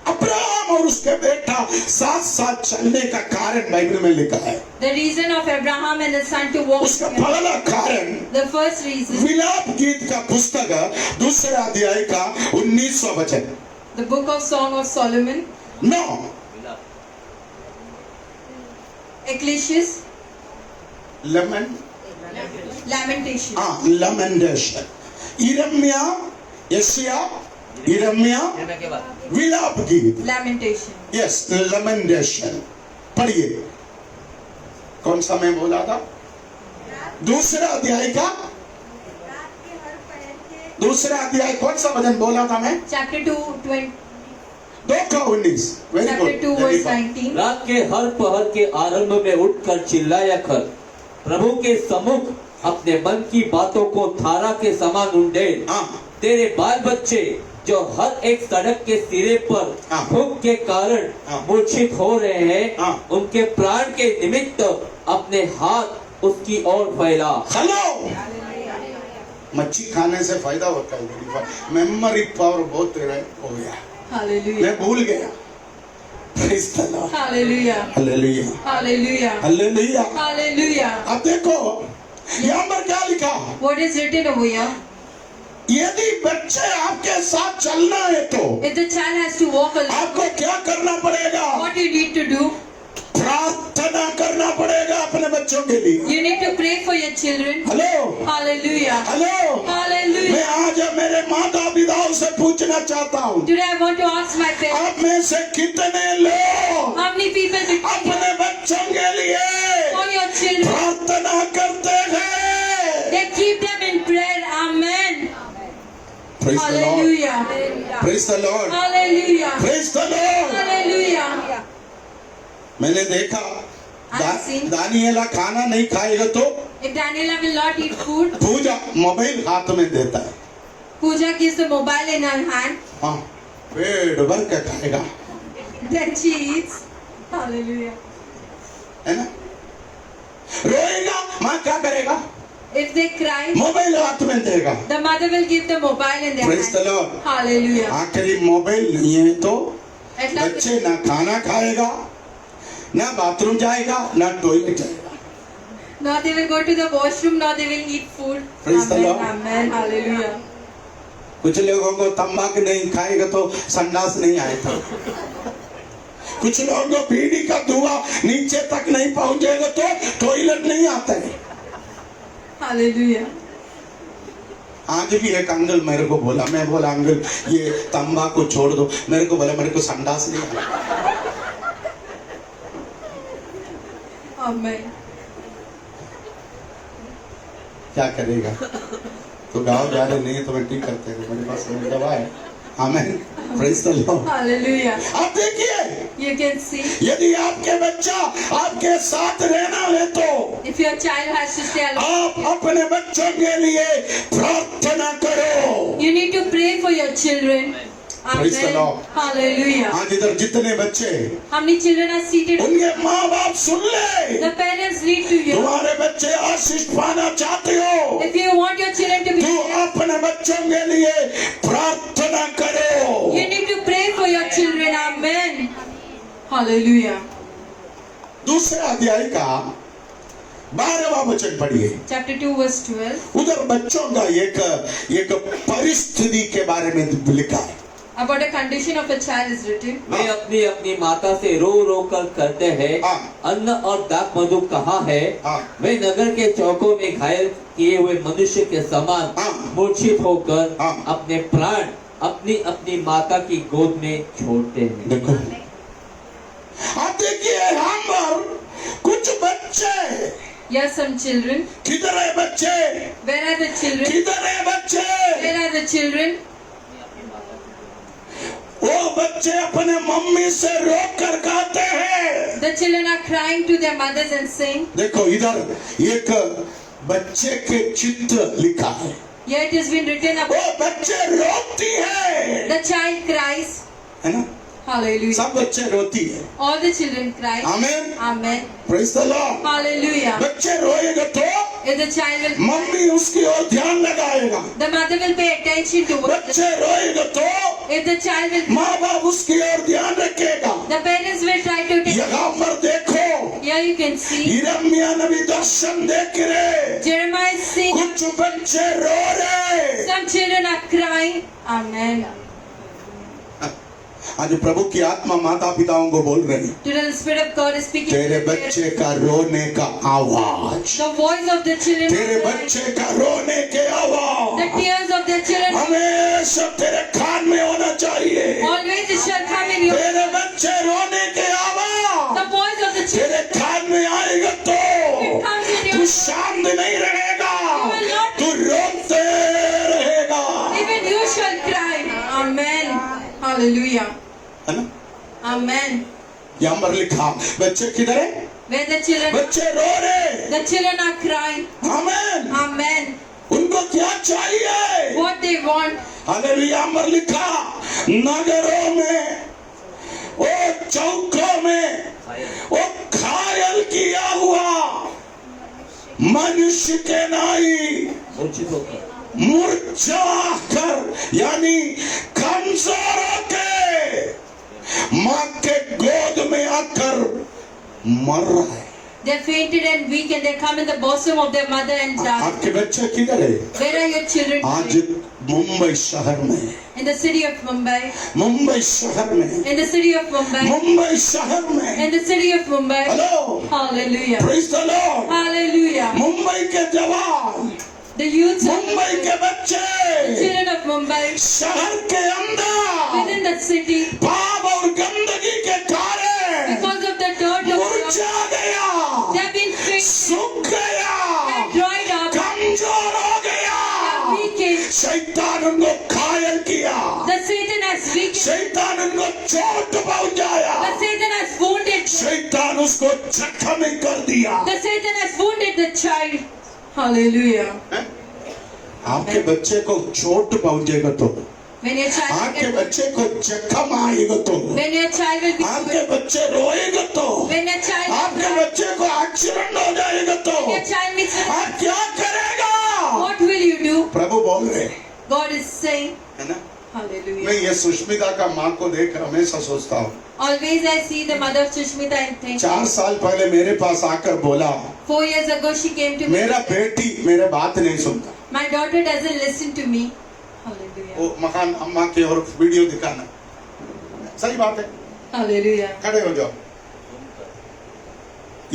Abraham और उसके बेटा साथ साथ चलने का कारण बाइबल में लिखा है। The reason of Abraham and his son to walk उसका together. पहला कारण The first reason, विलाप गीत का पुस्तक 2 अध्याय का 19वां वचन। the book of Song of Solomon, 9 Ecclesiastes, lemon Lamentation. लमेंटेशन, यिर्मया, यशाया, यिर्मया, विलाप गीत, Lamentation. यस लमेंटेशन। पढ़िए, कौन सा मैं बोला था? 2 अध्याय का 2 अध्याय कौन सा वचन बोला था मैं? Chapter 2, 20, 2 का 19। Very chapter 2, good. verse 19. रात के हर पहर के आरंभ में उठकर चिल्लाया कर, प्रभु के सम्मुख अपने मन की बातों को धारा के समान उंडेल। हाँ। तेरे बाल बच्चे जो हर एक सड़क के सिरे पर हाँ। भूख के कारण हाँ। मूर्छित हो रहे हैं, हाँ। उनके प्राण के निमित्त अपने हाथ उसकी ओर फैला। हेलो, मच्छी खाने से फायदा होता है, मेमोरी पावर बहुत तेरा हो गया, Hallelujah. मैं भूल गया। Praise the Lord. Hallelujah. Hallelujah, Hallelujah. Hallelujah. Hallelujah. अब देखो यहाँ पर क्या लिखा, What is written over here? यदि बच्चे आपके साथ चलना है तो If the child has to walk alone, आपको क्या करना पड़ेगा? what you need to do? प्रार्थना करना पड़ेगा अपने बच्चों के लिए। You need to pray for your children. Hello, Hallelujah. Hello, Hallelujah. मैं आज मेरे माता पिताओं से पूछना चाहता हूँ, Today I want to ask my parents, आप में से कितने लोग how many people between अपने बच्चों के लिए for your children, प्रार्थना करते हैं? they keep them in prayer. Amen. Praise the Lord. Hallelujah. Praise the Lord. Hallelujah. Praise the Lord. Hallelujah. मैंने देखा I've seen. दानिएला खाना नहीं खाएगा तो If Daniela will not eat food, पूजा मोबाइल हाथ में देता है। Pooja gives the mobile in her hand. हाँ, पेट भर के खाएगा, Then she eats. Hallelujah. है ना? रोएगा, माँ क्या करेगा? If they cry, मोबाइल हाथ में देगा। the mother will give the mobile in their Praise the hand. Lord. Hallelujah. आखिरी मोबाइल नहीं है तो At last, बच्चे ना खाना खाएगा, ना बाथरूम जाएगा, ना टॉयलेट जाएगा। nor they will go to the washroom, nor they will eat food. Praise the Amen. Lord. Amen. Hallelujah. कुछ लोगों को तंबाकू नहीं खाएगा तो संडास नहीं आएगा। कुछ लोगों को बीड़ी का धुआं नीचे तक नहीं पहुंचेगा तो टॉयलेट नहीं आता है। Hallelujah. आज भी एक अंकल मेरे को बोला, मैं बोला अंकल ये तंबाकू छोड़ दो, मेरे को बोला मेरे को संडास नहीं आता। Amen. क्या करेगा? तो गाँव जा रहे नहीं तो मैं ठीक करते हैं, मेरे पास दवा है। Amen. Praise the Lord. Hallelujah. आप देखिए, You can see, यदि आपके बच्चा आपके साथ रहना है तो if your child has to stay alone, आप अपने बच्चों के लिए प्रार्थना करो। you need to pray for your children. Praise the Amen. Lord. Hallelujah. आज इधर जितने बच्चे How many children are seated? उनके माँ बाप सुन ले, The parents need to hear. तुम्हारे बच्चे आशीष पाना चाहते हो If you want your children to be तो saved, अपने बच्चों के लिए प्रार्थना करो। you need to pray for your children. Amen. Hallelujah. 2 अध्याय का 12वां वचन पढ़िए। Chapter 2, verse 12. उधर बच्चों का एक परिस्थिति के बारे में लिखा है। About a condition of a child is written. वे अपनी अपनी माता से रो रो कर कहते हैं, हाँ। अन्न और दाख मधु कहाँ है? हाँ। वे नगर के चौकों में घायल किए हुए मनुष्य के समान हाँ। मूर्छित होकर हाँ। अपने प्राण अपनी अपनी माता की गोद में छोड़ते हैं। देखो, आप देखिए यहाँ पर कुछ बच्चे, Here are some children. किधर है बच्चे? Where are the children? किधर है बच्चे? Where are the children? वो बच्चे अपने मम्मी से रोक कर गाते हैं। The children are crying to their mothers and saying, देखो इधर एक बच्चे के चित्र लिखा है। here it has been written वो about बच्चे रोती है, the child cries. है ना? Hallelujah. सब बच्चे रोती है। All the children cry. आमीन। Amen. Praise the Lord. Hallelujah. बच्चे रोएगा तो If the child will, mummy उसकी ओर ध्यान लगाएगा। the mother will pay attention to what. बच्चे रोएगा तो If the child will, माँ बाप उसकी ओर ध्यान रखेगा। the parents will try to take. यहाँ पर देखो, Here you can see यिर्मयाह नबी दर्शन देख रहे, Jeremiah is saying कुछ बच्चे रो रहे। some children are crying. Amen. आज प्रभु की आत्मा माता पिताओं को बोल रही, Today the Spirit of God is speaking. तेरे to the बच्चे का रोने का आवाज, The voice of the children. तेरे बच्चे का रोने के The आवाज tears of the children. हमेशा तेरे कान में होना चाहिए। Always it shall come in your. तेरे बच्चे रोने के The आवाज voice of the children. तेरे कान में आएगा तो It comes in तू your. शांत नहीं रहेगा, You will not- तू रोते रहेगा, Even you shall cry. Amen. Hallelujah. है ना? Amen. यहाँ पर लिखा, बच्चे किधर है? Where the children, बच्चे रो रहे। the children are crying. आमीन। Amen. उनको क्या चाहिए? What they want. हालेलुया। यहाँ पर लिखा, नगरों में, वो चौकों में, वो घायल किया हुआ मनुष्य के नाई मूर्छित होकर मूर्छा कर, यानी कमजोर होके माँ के गोद में आकर मर रहा है। They fainted and weak and they come in the bosom of their mother and die. आपके बच्चे किधर है? Where are your children आज today? मुंबई शहर में, In the city of Mumbai. Mumbai शहर में, In the city of Mumbai. Mumbai शहर में, In the city of Mumbai. Hello, Hallelujah. Praise the Lord. Hallelujah. Mumbai के जवान, The youths of मुंबई के Mumbai, बच्चे children of Mumbai, शहर के अंदर within the city, पाप और गंदगी के कारण because of the dirt of the मुरझा गया, they have been faint सूख गया, and dried up, कमजोर हो गया। weakened. शैतान उनको घायल किया, The Satan has weakened. शैतान उनको चोट पहुंचाया, The Satan has wounded. शैतान उसको जख्मी कर दिया। The Satan has wounded the child. Hallelujah. आपके बच्चे को चोट पहुंचेगा तो, When your child आपके बच्चे को जख्म आएगा तो, when your child will be आपके बच्चे रोएगा तो, when your child आपके बच्चे को एक्सीडेंट हो जाएगा तो when your child meets with, आप क्या करेगा? what will you do? प्रभु बोल रहे, God is saying, है ना? Hallelujah. मैं ये सुष्मिता का माँ को देख हमेशा सोचता हूँ, Always I see the mother of Sushmita and think, 4 साल पहले मेरे पास आकर बोला, 4 years ago she came to me. मेरा बेटी मेरे बात नहीं सुनता। My daughter doesn't listen to me. Hallelujah. वो मकान अम्मा की और वीडियो दिखाना, सही बात है, Hallelujah. खड़े हो जाओ।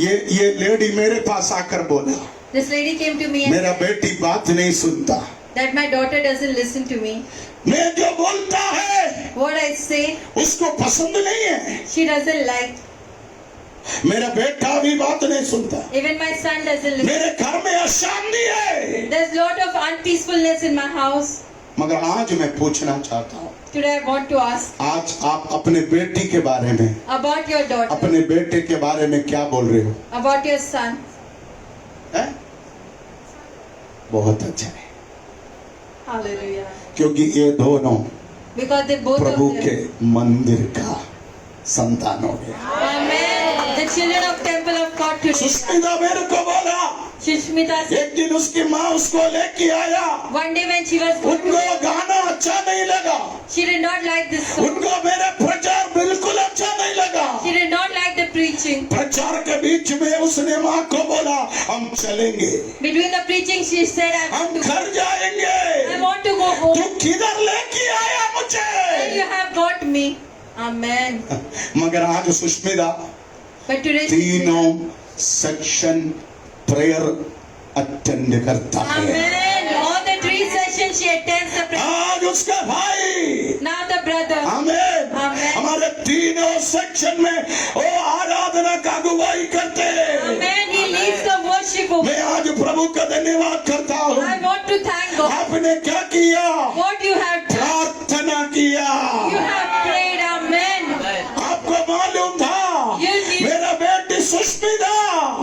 ये लेडी मेरे पास आकर बोला, This lady came to me and मेरा बेटी बात नहीं सुनता, that my daughter doesn't listen to me. मैं जो बोलता है What I say, उसको पसंद नहीं है, she doesn't like. मेरा बेटा भी बात नहीं सुनता, Even my son doesn't listen. मेरे घर में अशांति है। There's lot of unpeacefulness in my house. मगर आज मैं पूछना चाहता हूँ, Today I want to ask आज आप अपने बेटी के बारे में, about your daughter, अपने बेटे के बारे में क्या बोल रहे हो? about your son. है? बहुत अच्छा है, Hallelujah. क्योंकि ये दोनों Because they both Prabhu of के them. मंदिर का संतान हो गया। Amen. The children of temple of God today. Sushmita मेरे को बोला, Sushmita said, एक दिन उसकी माँ उसको लेके आया, one day when she was going उनको to, गाना अच्छा नहीं लगा, she did not like this song. उनको मेरा प्रचार बिल्कुल अच्छा नहीं लगा। She did not like the preaching. प्रचार के बीच में उसने माँ को बोला, हम चलेंगे, Between the preaching, she said, हम I घर जाएंगे, want to go home. तू किधर लेके आया And मुझे? you have got me. Amen. मगर आज सुष्मिता But today, तीनों सेक्शन प्रेयर अटेंड करता है। Amen. All the 3 sessions she attends the prayer. आज उसका भाई Now the brother. आमेन। आमेन। हमारे तीनों सेक्शन में वो आराधना का अगुवाई करते हैं। Amen. He leads the worship. मैं आज प्रभु का धन्यवाद करता हूँ। I want to thank God. आपने क्या किया? What you have done. प्रार्थना किया। You have prayed. Amen. आपको मालूम था You knew. मेरा बेटी Sushmita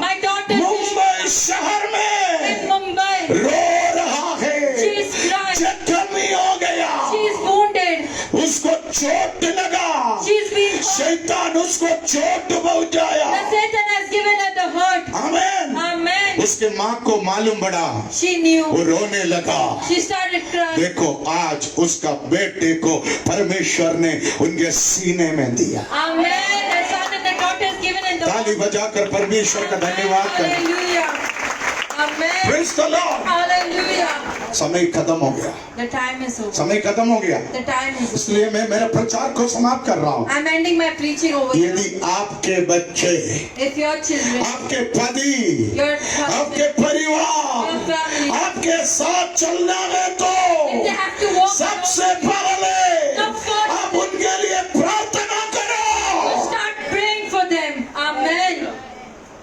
My daughter is Mumbai शहर in में Mumbai. रो रहा है, She is crying. जख्मी हो गया, She is wounded. उसको चोट लगा, She is being. शैतान उसको चोट पहुंचाया। The Satan has given her the hurt. Amen. Amen. उसके माँ को मालूम पड़ा, She knew. वो रोने लगा। She started crying. देखो आज उसका बेटे को परमेश्वर ने उनके सीने में दिया। Amen. The son and the daughter is given in the. ताली बजाकर परमेश्वर का धन्यवाद करें। Hallelujah. Amen. Praise the Lord। Hallelujah. समय खत्म हो गया, The time is over. समय खत्म हो गया, The time is over. इसलिए मैं मेरे प्रचार को समाप्त कर रहा हूँ। I'm ending my preaching over here. यदि आपके बच्चे, If your children, आपके पति, your आपके husband, परिवार your family, आपके साथ चलना है तो if they have to walk सबसे पहले आप उनके लिए प्रार्थना करो। start praying for them. Amen.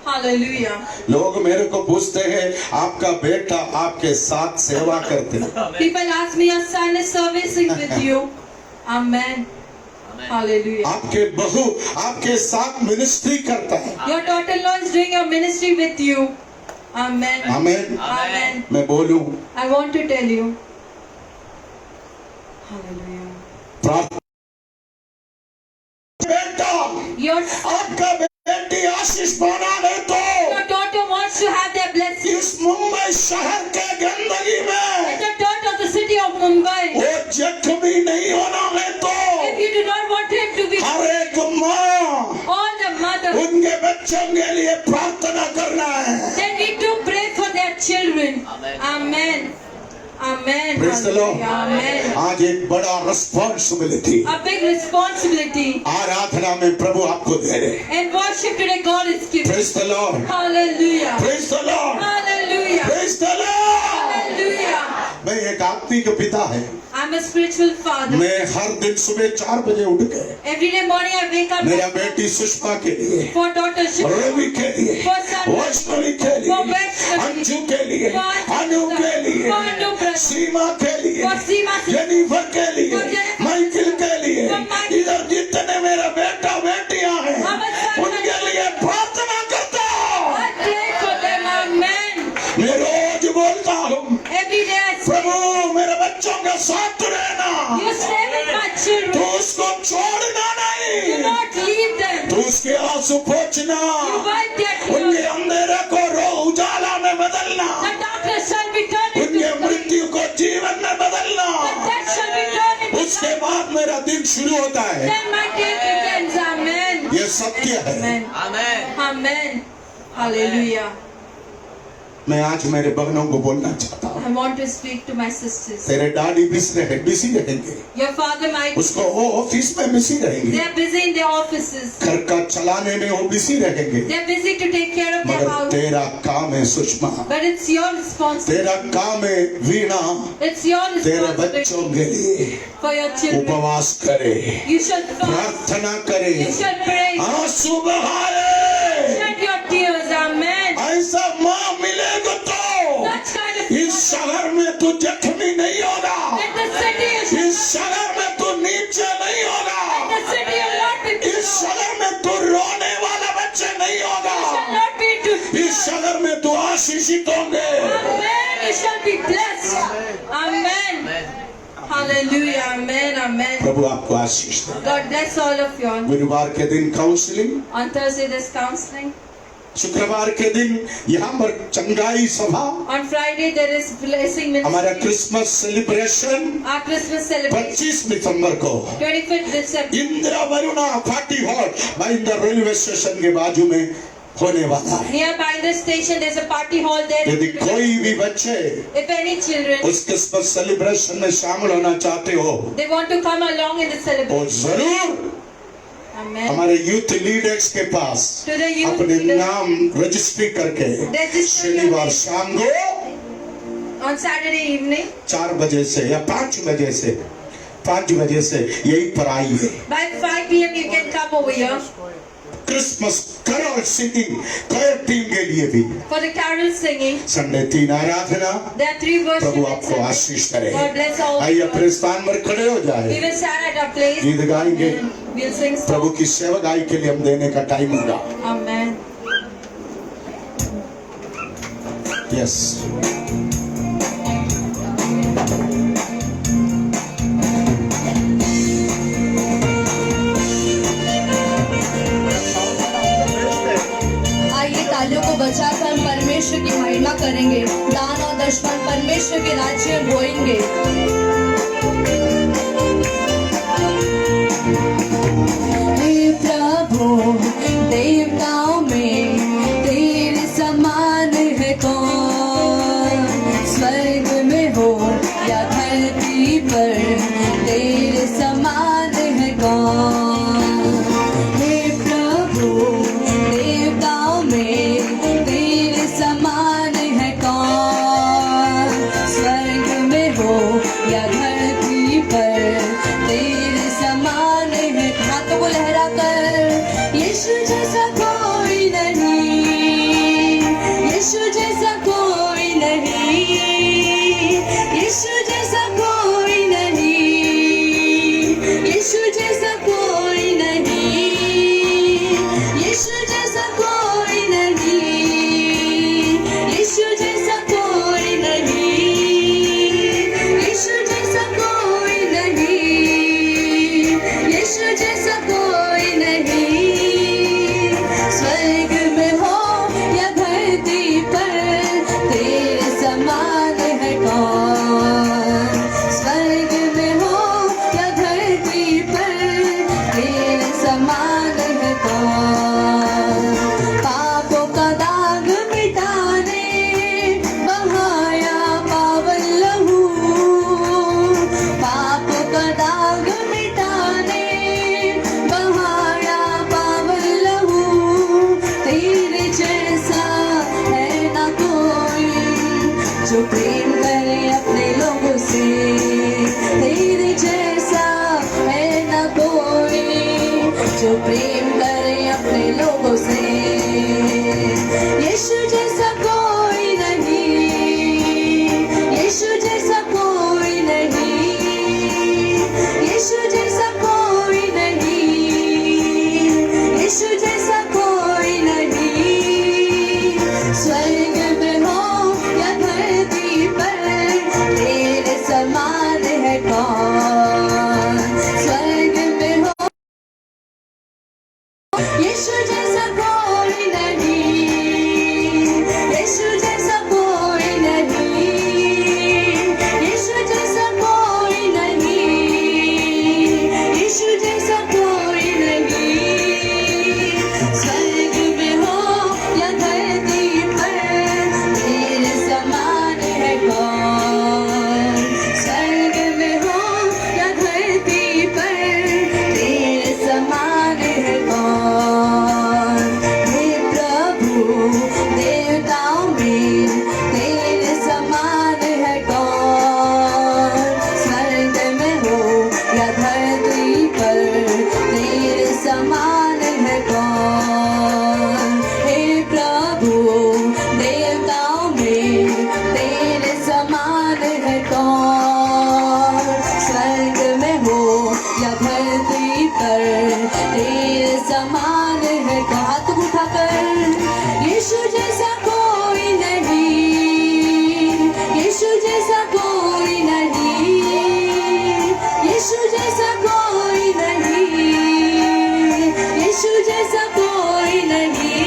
Hallelujah. लोग मेरे को पूछते हैं आपका बेटा आपके साथ सेवा करते हैं। People ask me, your son is servicing with you. Amen. Hallelujah. आपके बहू आपके साथ मिनिस्ट्री करता है। Your daughter-in-law is doing your ministry with you. Amen. Amen. Amen. मैं बोलूं I want to tell you. Hallelujah. प्रार्थना बेटा Your आपका बेटी आशीष पाना है तो daughter wants to have their blessing. इस मुंबई शहर के गंदगी में As a daughter of the city of Mumbai, वो जख्मी नहीं होना है तो if you do not want him to be, हर एक माँ all the mothers, उनके बच्चों के लिए प्रार्थना करना है। they need to pray for their children. Amen. Amen. Praise the Lord। Hallelujah. Amen. आज एक बड़ा रिस्पॉन्सिबिलिटी A big responsibility. आराधना में प्रभु आपको दे रहे। And worship today God is giving. Praise the Lord। Hallelujah. Praise the Lord। Hallelujah. Praise the Lord। Hallelujah. मैं एक आत्मिक पिता है। I'm a spiritual father. मैं हर दिन सुबह 4 बजे उठ के Every day morning I wake up मेरा बेटी सुषमा के लिए, for daughter Shiva, रवि के लिए, for son, वैष्णवी के लिए, for Vaishnavi, अंजू के लिए, for अनु के लिए, for Anu brother, सीमा के लिए, for Seema, जेनिफर के लिए, for Jennifer, माइकल के लिए, for Michael, इधर जितने मेरा बेटा बेटियां हैं our son, उनके लिए प्रार्थना करता हूँ। I pray for them. Amen. मैं रोज बोलता हूँ Every day I say, प्रभु मेरे बच्चों के साथ रहना, you stay with my तू children. उसको छोड़ना Do नहीं, not leave them. तू उसके आंसू पोंछना, You wipe their उनके tears. अंधेरे को रो उजाला में बदलना, The darkness shall be turned into उनके light. मृत्यु को जीवन में बदलना। The death shall be turned into उसके light. बाद मेरा दिन शुरू होता है। Then my day begins. Amen. ये सत्य है। Amen. Amen. Hallelujah. मैं आज मेरे बहनों को बोलना चाहता हूँ, I want to speak to my sisters. तेरे डैडी बिजी रहेंगे, Your father might, उसको वो ऑफिस में बिजी they रहेंगे, are busy in their offices. घर का चलाने में वो बिजी रहेंगे, They are busy to take care of their मगर house. तेरा काम है Sushma, But it's your responsibility. तेरा काम है वीणा, It's your तेरे responsibility बच्चों के लिए for your children. उपवास करे, You should fast. प्रार्थना करे, You should pray. आंसू बहाए। Shed your tears. Amen. ऐसा माँ मिलेगा तो Such kind of इस शहर में तू जख्मी नहीं होगा, in the city you should, इस शहर में तू नीचे नहीं in होगा, the city you will not be इस below. शहर में तू रोने वाला बच्चा नहीं You shall होगा, not be to इस शहर में तू आशीषित होंगे। Amen. You shall be blessed. Amen. Hallelujah. Amen. Amen. प्रभु आपको आशीष दे। God bless all of you. गुरुवार के दिन counselling, On Thursday there's counseling. शुक्रवार के दिन यहाँ पर चंगाई सभा, On Friday there is blessing हमारा ministry. Christmas celebration Our Christmas celebration. 25 दिसंबर को 25th December. Indira Varuna party hall Bhayandar railway station के बाजू में होने वाला है। Nearby the station there's a party hall there. यदि कोई भी बच्चे If any children उस क्रिसमस सेलिब्रेशन में शामिल होना चाहते हो they want to come along in the तो celebration. जरूर Amen. हमारे यूथ लीडर्स के पास To the youth अपने leaders. नाम रजिस्ट्री करके Register your शनिवार name. शाम को On Saturday evening 4 बजे से या 5 बजे से 5 बजे से यही पर आइए। By 5 p.m. you can come over here. Christmas carol singing choir team के लिए भी For the carol singing, Sunday 3 आराधना। there are 3 worship प्रभु and आपको Sunday. आशीष करे। God bless all. आइए अपने स्थान पर खड़े हो We जाए, will stand at our place. गीत गाएंगे। And we'll sing songs. प्रभु की सेवकाई के लिए हम देने का टाइम होगा। Amen. यस आइए तालियों को बजाकर हम परमेश्वर की महिमा करेंगे। दान और दशमन परमेश्वर के राज्य में बोएंगे। हे प्रभु देवताओं में तेरे समान है कौन, स्वर्ग में हो या धरती पर तेरे समान है कौन। हे प्रभु देवताओं में तेरे समान है कौन, स्वर्ग में हो या धरती पर तेरे समान है। हाथों को लहरा कर यीशु जैसा कोई नहीं, यीशु जैसा कोई नहीं, यीशु जैसा कोई नहीं, यीशु जैसा कोई नहीं, यीशु जैसा कोई नहीं, यीशु जैसा कोई नहीं, यीशु जैसा कोई नहीं, यीशु जैसा कोई नहीं। स्वर्ग में हो या धरती पर तेरे समान है कौन, स्वर्ग में हो या धरती पर तेरे समान है कौन। पापों का दाग मिटाने बहाया पावन लहू, पापों का दाग मिटाने बहाया पावन लहू। तेरे जैसा है ना कोई जो प्रेम करे अपने लोगों से, तेरे जैसा है ना कोई जो प्रेम करे अपने लोगों से। यीशु जैसा कोई नहीं, यीशु जैसा कोई नहीं, यीशु जैसा कोई नहीं, यीशु जैसा कोई नहीं। स्वर्ग में हो या धरती पर तेरे समान है कौन, स्वर्ग में हो यीशु जैसा कोई नहीं, यीशु जैसा कोई नहीं, यीशु जैसा कोई नहीं, यीशु जैसा कोई नहीं। स्वर्ग में हो या धरती पर तेरे समान है कौन, स्वर्ग में हो या धरती पर तेरे समान है कौन। हे प्रभु देवताओं में तेरे समान है कौन, स्वर्ग में हो या धरती पर तेरे समान है कौन। हे प्रभु देवताओं में तेरे समान है कौन, स्वर्ग में हो या धरती पर तेरे समान है कौन। हाथ उठाकर यीशु जैसा कोई नहीं, यीशु जैसा कोई नहीं, यीशु जैसा कोई नहीं, यीशु जैसा कोई नहीं।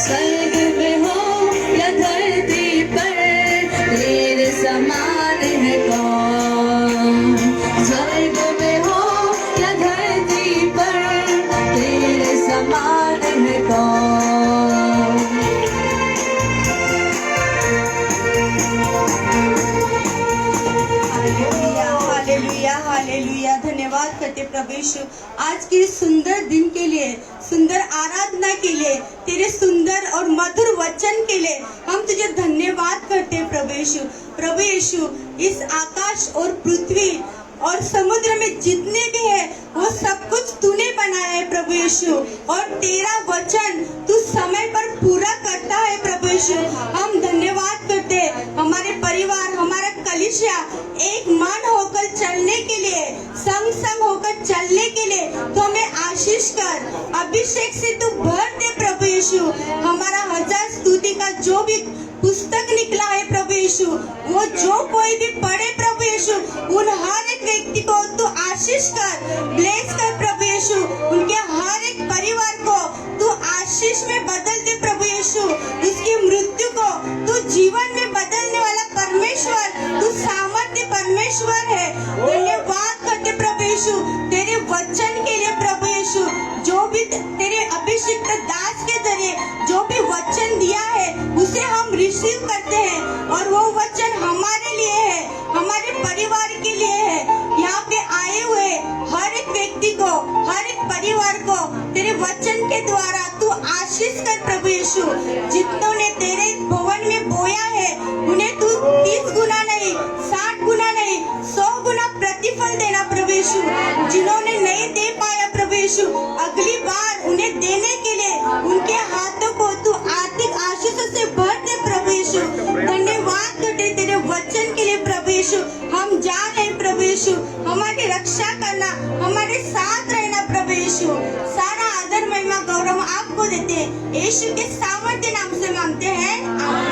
स्वर्ग में हो या धरती पर तेरे समान है कौन, स्वर्ग में हो या धरती पर तेरे समान है कौन। Hallelujah, hallelujah, hallelujah. धन्यवाद करते प्रभु यीशु आज के सुंदर दिन के लिए, सुंदर आराधना के लिए, तेरे सुंदर और मधुर वचन के लिए हम तुझे धन्यवाद करते हैं प्रभु यीशु। प्रभु यीशु इस आकाश और पृथ्वी और समुद्र में जितने भी है वो सब कुछ तूने बनाया है प्रभु यीशु, और तेरा वचन तू समय पर पूरा करता है प्रभु यीशु। हम धन्यवाद करते हैं, हमारे परिवार, हमारा कलीसिया एक मन होकर चलने के लिए, संग संग होकर चलने के लिए तो हमें आशीष कर, अभिषेक से तू भर दे प्रभु यीशु। हमारा 1000 स्तुति का जो भी पुस्तक निकला है प्रभु यीशु, वो जो कोई भी पढ़े प्रभु यीशु, उन हर एक व्यक्ति को तू आशीष कर, ब्लेस कर प्रभु यीशु। उनके हर एक परिवार को तू आशीष में बदल दे प्रभु यीशु। उसकी मृत्यु को तू जीवन में बदलने वाला परमेश्वर, तू सामर्थ्य परमेश्वर है। धन्यवाद करते प्रभु यीशु तेरे वचन के लिए प्रभु यीशु। जो भी तेरे अभिषिक्त दास के जरिए जो भी वचन दिया है उसे हम रिसीव करते हैं, और वो वचन हमारे लिए है, हमारे परिवार के लिए है। यहाँ पे आए हुए हर एक व्यक्ति को, हर एक परिवार को तेरे वचन के द्वारा तू आशीष कर प्रभु यीशु। जितनों ने तेरे भवन में बोया है उन्हें तू 30 गुना नहीं, 60 गुना नहीं, 100 गुना प्रतिफल देना प्रभु यीशु। जिन्होंने नहीं दे पाया प्रभु यीशु, अगली बार उन्हें देने के लिए उनके हाथों को तू आर्थिक आशीषों से भर दे प्रभु यीशु। धन्यवाद करते तेरे वचन के लिए प्रभु यीशु। हम जा रहे प्रभु यीशु, हमारी रक्षा करना, हमारे साथ रहना प्रभु यीशु। सारा आदर महिमा गौरव आपको देते हैं, यीशु के सामर्थ्य नाम से मांगते हैं, आमीन।